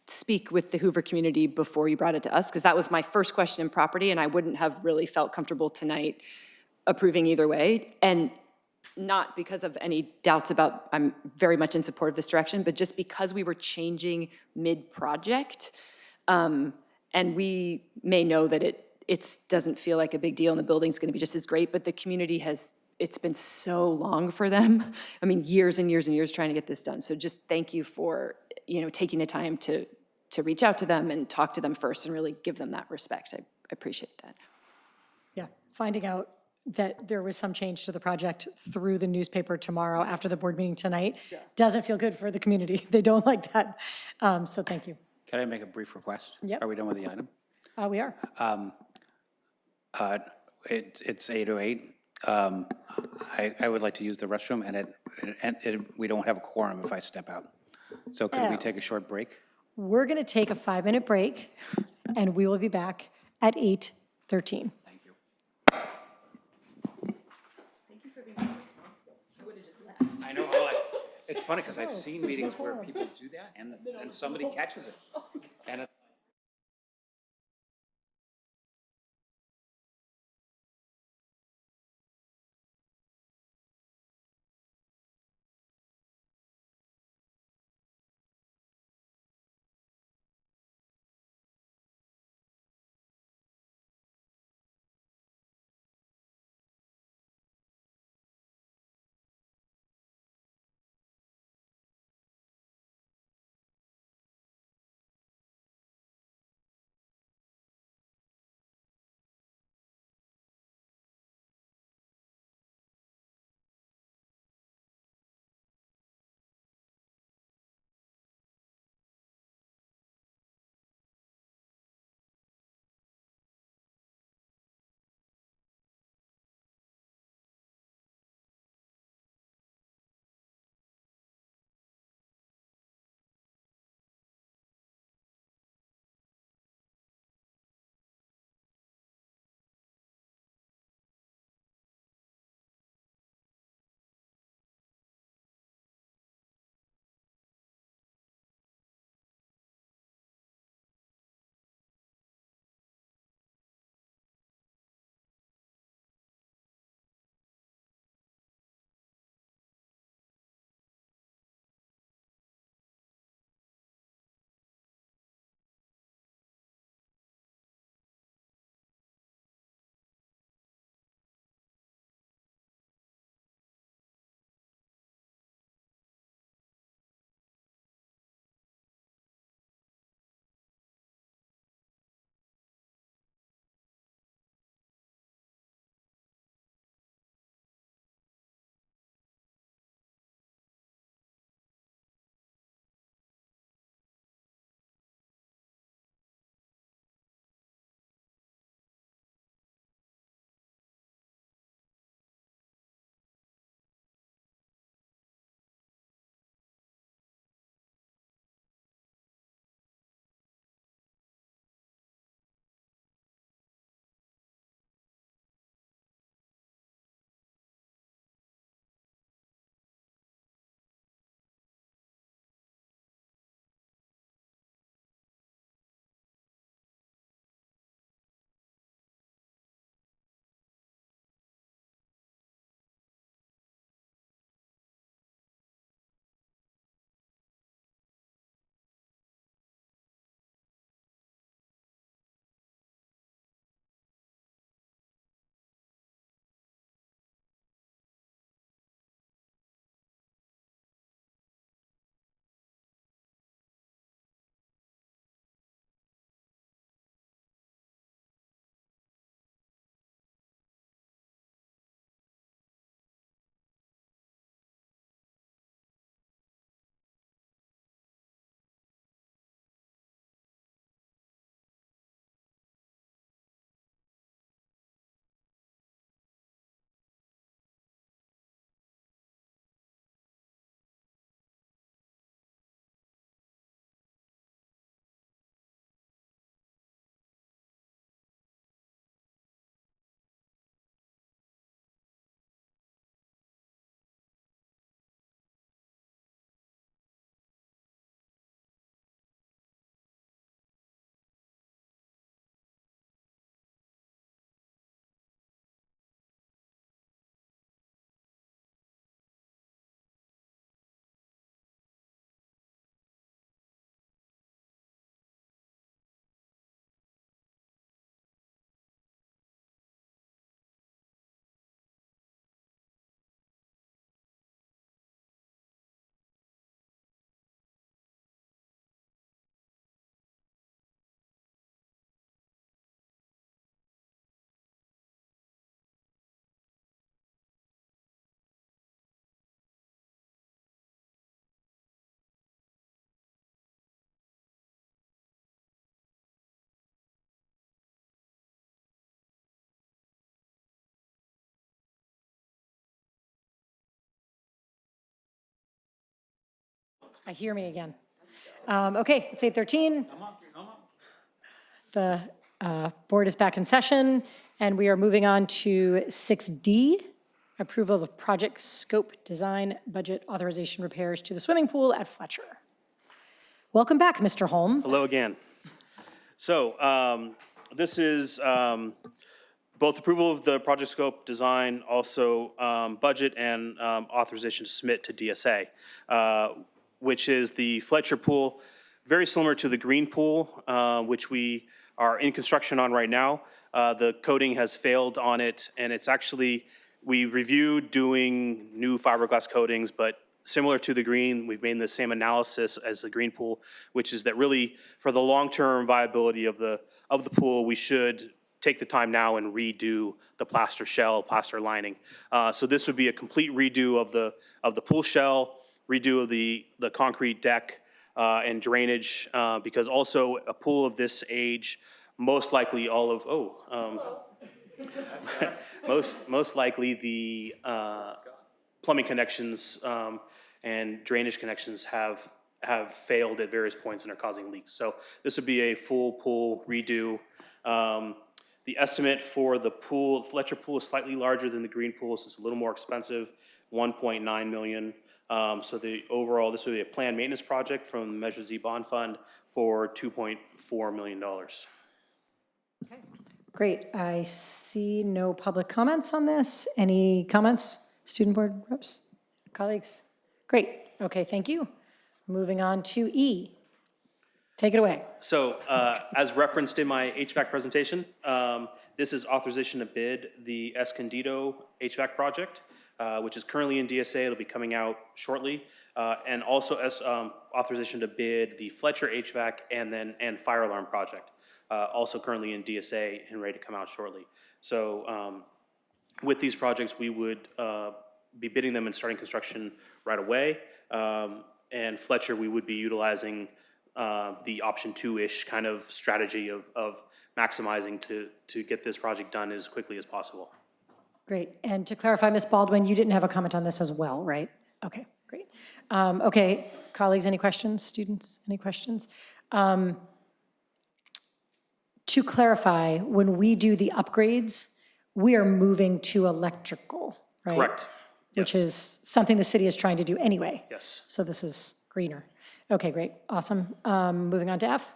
speak with the Hoover community before you brought it to us, because that was my first question in property, and I wouldn't have really felt comfortable tonight approving either way. And not because of any doubts about, I'm very much in support of this direction, but just because we were changing mid-project, and we may know that it doesn't feel like a big deal and the building's gonna be just as great, but the community it's been so long for them. I mean, years and years and years trying to get this done. So just thank you for, taking the time to reach out to them and talk to them first and really give them that respect. I appreciate that. Yeah, finding out that there was some change to the project through the newspaper tomorrow after the board meeting tonight doesn't feel good for the community. They don't like that. So thank you. Can I make a brief request? Yep. Are we done with the item? We are. It's 8:08. I would like to use the restroom, and we don't have a quorum if I step out. So could we take a short break? We're going to take a 5-minute break, and we will be back at 8:13. Thank you. Thank you for being responsible. I would have just left. I know, It's funny because I've seen meetings where people do that and somebody catches it. And it, I hear me again. Okay, it's 8:13. The board is back in session, and we are moving on to 6D, Approval of project scope, design, budget authorization repairs to the swimming pool at Fletcher. Welcome back, Mr. Holm. Hello again. So this is both approval of the project scope, design, also budget and authorization to submit to DSA, which is the Fletcher pool, very similar to the green pool, which we are in construction on right now. The coating has failed on it, and it's actually, we reviewed doing new fiberglass coatings, but similar to the green, we've made the same analysis as the green pool, which is that really for the long-term viability of the pool, we should take the time now and redo the plaster shell, plaster lining. So this would be a complete redo of the pool shell, redo of the concrete deck and drainage, because also a pool of this age, most likely all of, most likely the plumbing connections and drainage connections have failed at various points and are causing leaks. So this would be a full pool redo. The estimate for the pool, Fletcher pool is slightly larger than the green pool, so it's a little more expensive, $1.9 million. So the overall, this would be a planned maintenance project from the Measure Z bond fund for $2.4 million. Great. I see no public comments on this. Any comments, student board reps, colleagues? Great. Okay, thank you. Moving on to E. Take it away. So as referenced in my HVAC presentation, this is authorization to bid the Escondido HVAC project, which is currently in DSA. It'll be coming out shortly. And also authorization to bid the Fletcher HVAC and fire alarm project, also currently in DSA and ready to come out shortly. So with these projects, we would be bidding them and starting construction right away. And Fletcher, we would be utilizing the option 2-ish kind of strategy of maximizing to get this project done as quickly as possible. Great. And to clarify, Ms. Baldwin, you didn't have a comment on this as well, right? Okay, great. Okay, colleagues, any questions? Students, any questions? To clarify, when we do the upgrades, we are moving to electrical, right? Correct. Which is something the city is trying to do anyway. Yes. So this is greener. Okay, great, awesome. Moving on to F.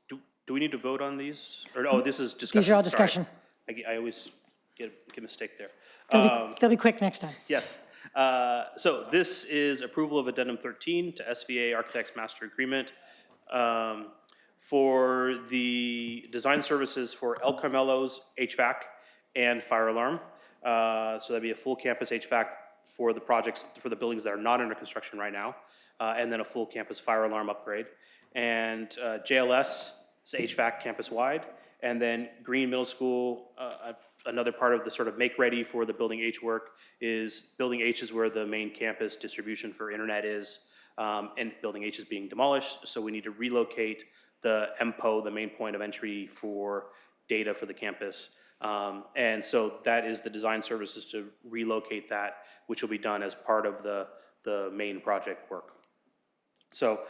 Do we need to vote on these? Or, this is discussion. These are all Sorry. discussion. I always get a mistake there. They'll be quick next time. Yes. So this is approval of Addendum 13 to SVA Architects Master Agreement for the design services for El Carmelo's HVAC and fire alarm. So that'd be a full campus HVAC for the projects, for the buildings that are not under construction right now, and then a full campus fire alarm upgrade. And JLS is HVAC campus-wide, and then Green Middle School, another part of the sort of make ready for the Building H work is Building H is where the main campus distribution for internet is, and Building H is being demolished, so we need to relocate the MPO, the main point of entry for data for the campus. And so that is the design services to relocate that, which will be done as part of the main project work. So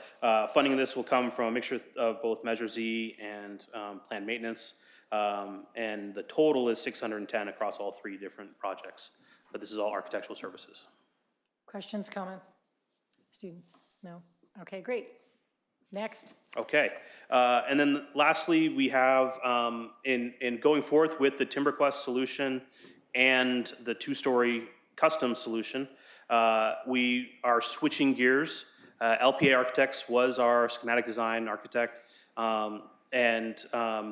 funding of this will come from a mixture of both Measure Z and planned maintenance. And the total is 610 across all 3 different projects. But this is all architectural services. Questions, comments? Students? No? Okay, great. Next. Okay. And then lastly, we have in going forth with the TimberQuest solution and the 2-story custom solution, we are switching gears. LPA Architects was our schematic design architect, and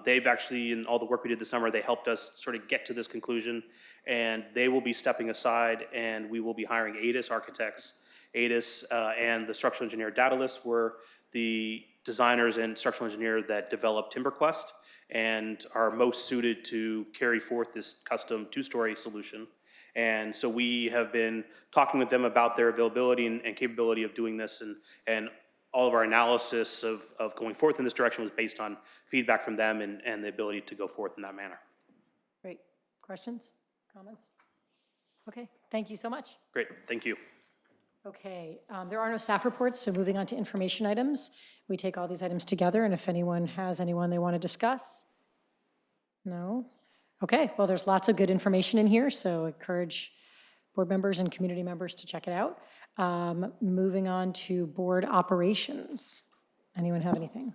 they've actually, in all the work we did this summer, they helped us sort of get to this conclusion, and they will be stepping aside, and we will be hiring ADIS architects. ADIS and the structural engineer Daedalus were the designers and structural engineer that developed TimberQuest and are most suited to carry forth this custom 2-story solution. And so we have been talking with them about their availability and capability of doing this, and all of our analysis of going forth in this direction was based on feedback from them and the ability to go forth in that manner. Great. Questions, comments? Okay, thank you so much. Great, thank you. Okay, there are no staff reports, so moving on to information items. We take all these items together, and if anyone has anyone they want to discuss? No? Okay, well, there's lots of good information in here, so I encourage board members and community members to check it out. Moving on to board operations. Anyone have anything?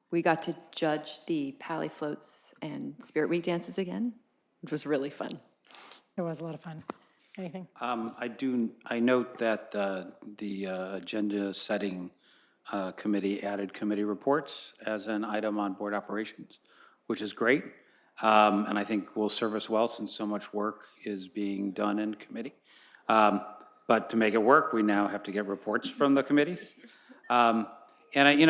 We got to judge the Pally floats and Spirit Week dances again, which was really fun. It was a lot of fun. Anything? I note that the agenda setting committee added committee reports as an item on board operations, which is great. And I think will serve us well since so much work is being done in committee. But to make it work, we now have to get reports from the committees. And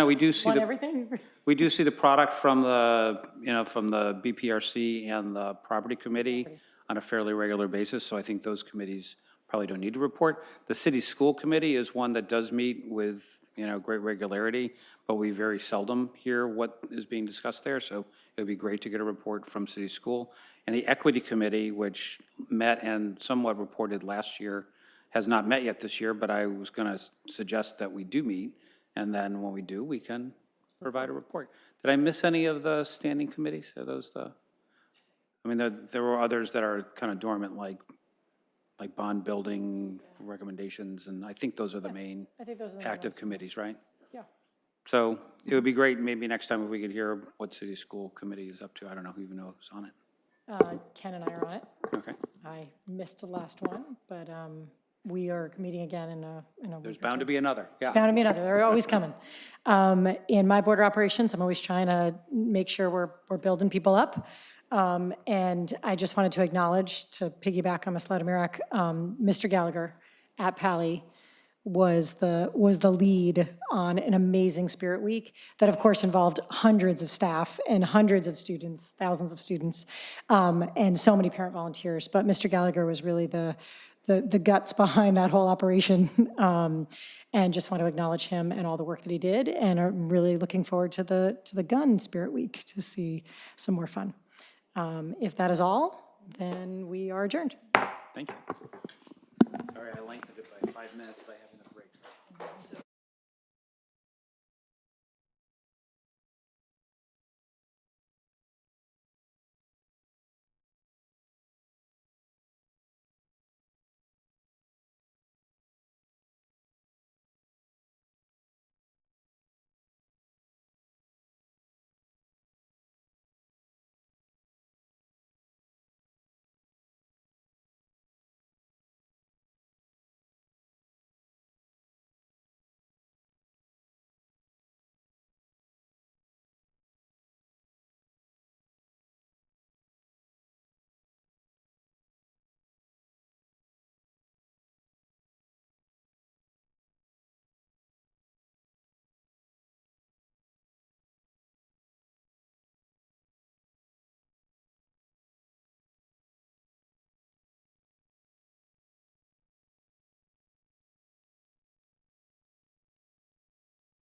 we do see everything? we do see the product from the, from the BPRC and the property committee on a fairly regular basis. So I think those committees probably don't need to report. The city school committee is one that does meet with, great regularity, but we very seldom hear what is being discussed there. So it would be great to get a report from city school. And the equity committee, which met and somewhat reported last year, has not met yet this year, but I was going to suggest that we do meet. And then when we do, we can provide a report. Did I miss any of the standing committees? Are those there were others that are kind of dormant, like bond building recommendations, and I think those are the main I think those are the active ones. committees, right? Yeah. So it would be great maybe next time if we could hear what city school committee is up to. I don't know who even knows on it. Ken and I are on it. Okay. I missed the last one, but we are meeting again in a There's week or bound to two. be another. Yeah. There's bound to be another. They're always coming. In my board of operations, I'm always trying to make sure we're building people up. And I just wanted to acknowledge, to piggyback on Ms. Ladimirak, Mr. Gallagher at Pally was the lead on an amazing Spirit Week that, of course, involved hundreds of staff and hundreds of students, thousands of students, and so many parent volunteers. But Mr. Gallagher was really the guts behind that whole operation, and just want to acknowledge him and all the work that he did, and I'm really looking forward to the gun Spirit Week to see some more fun. If that is all, then we are adjourned. Thank you. Sorry, I lengthened it by 5 minutes by having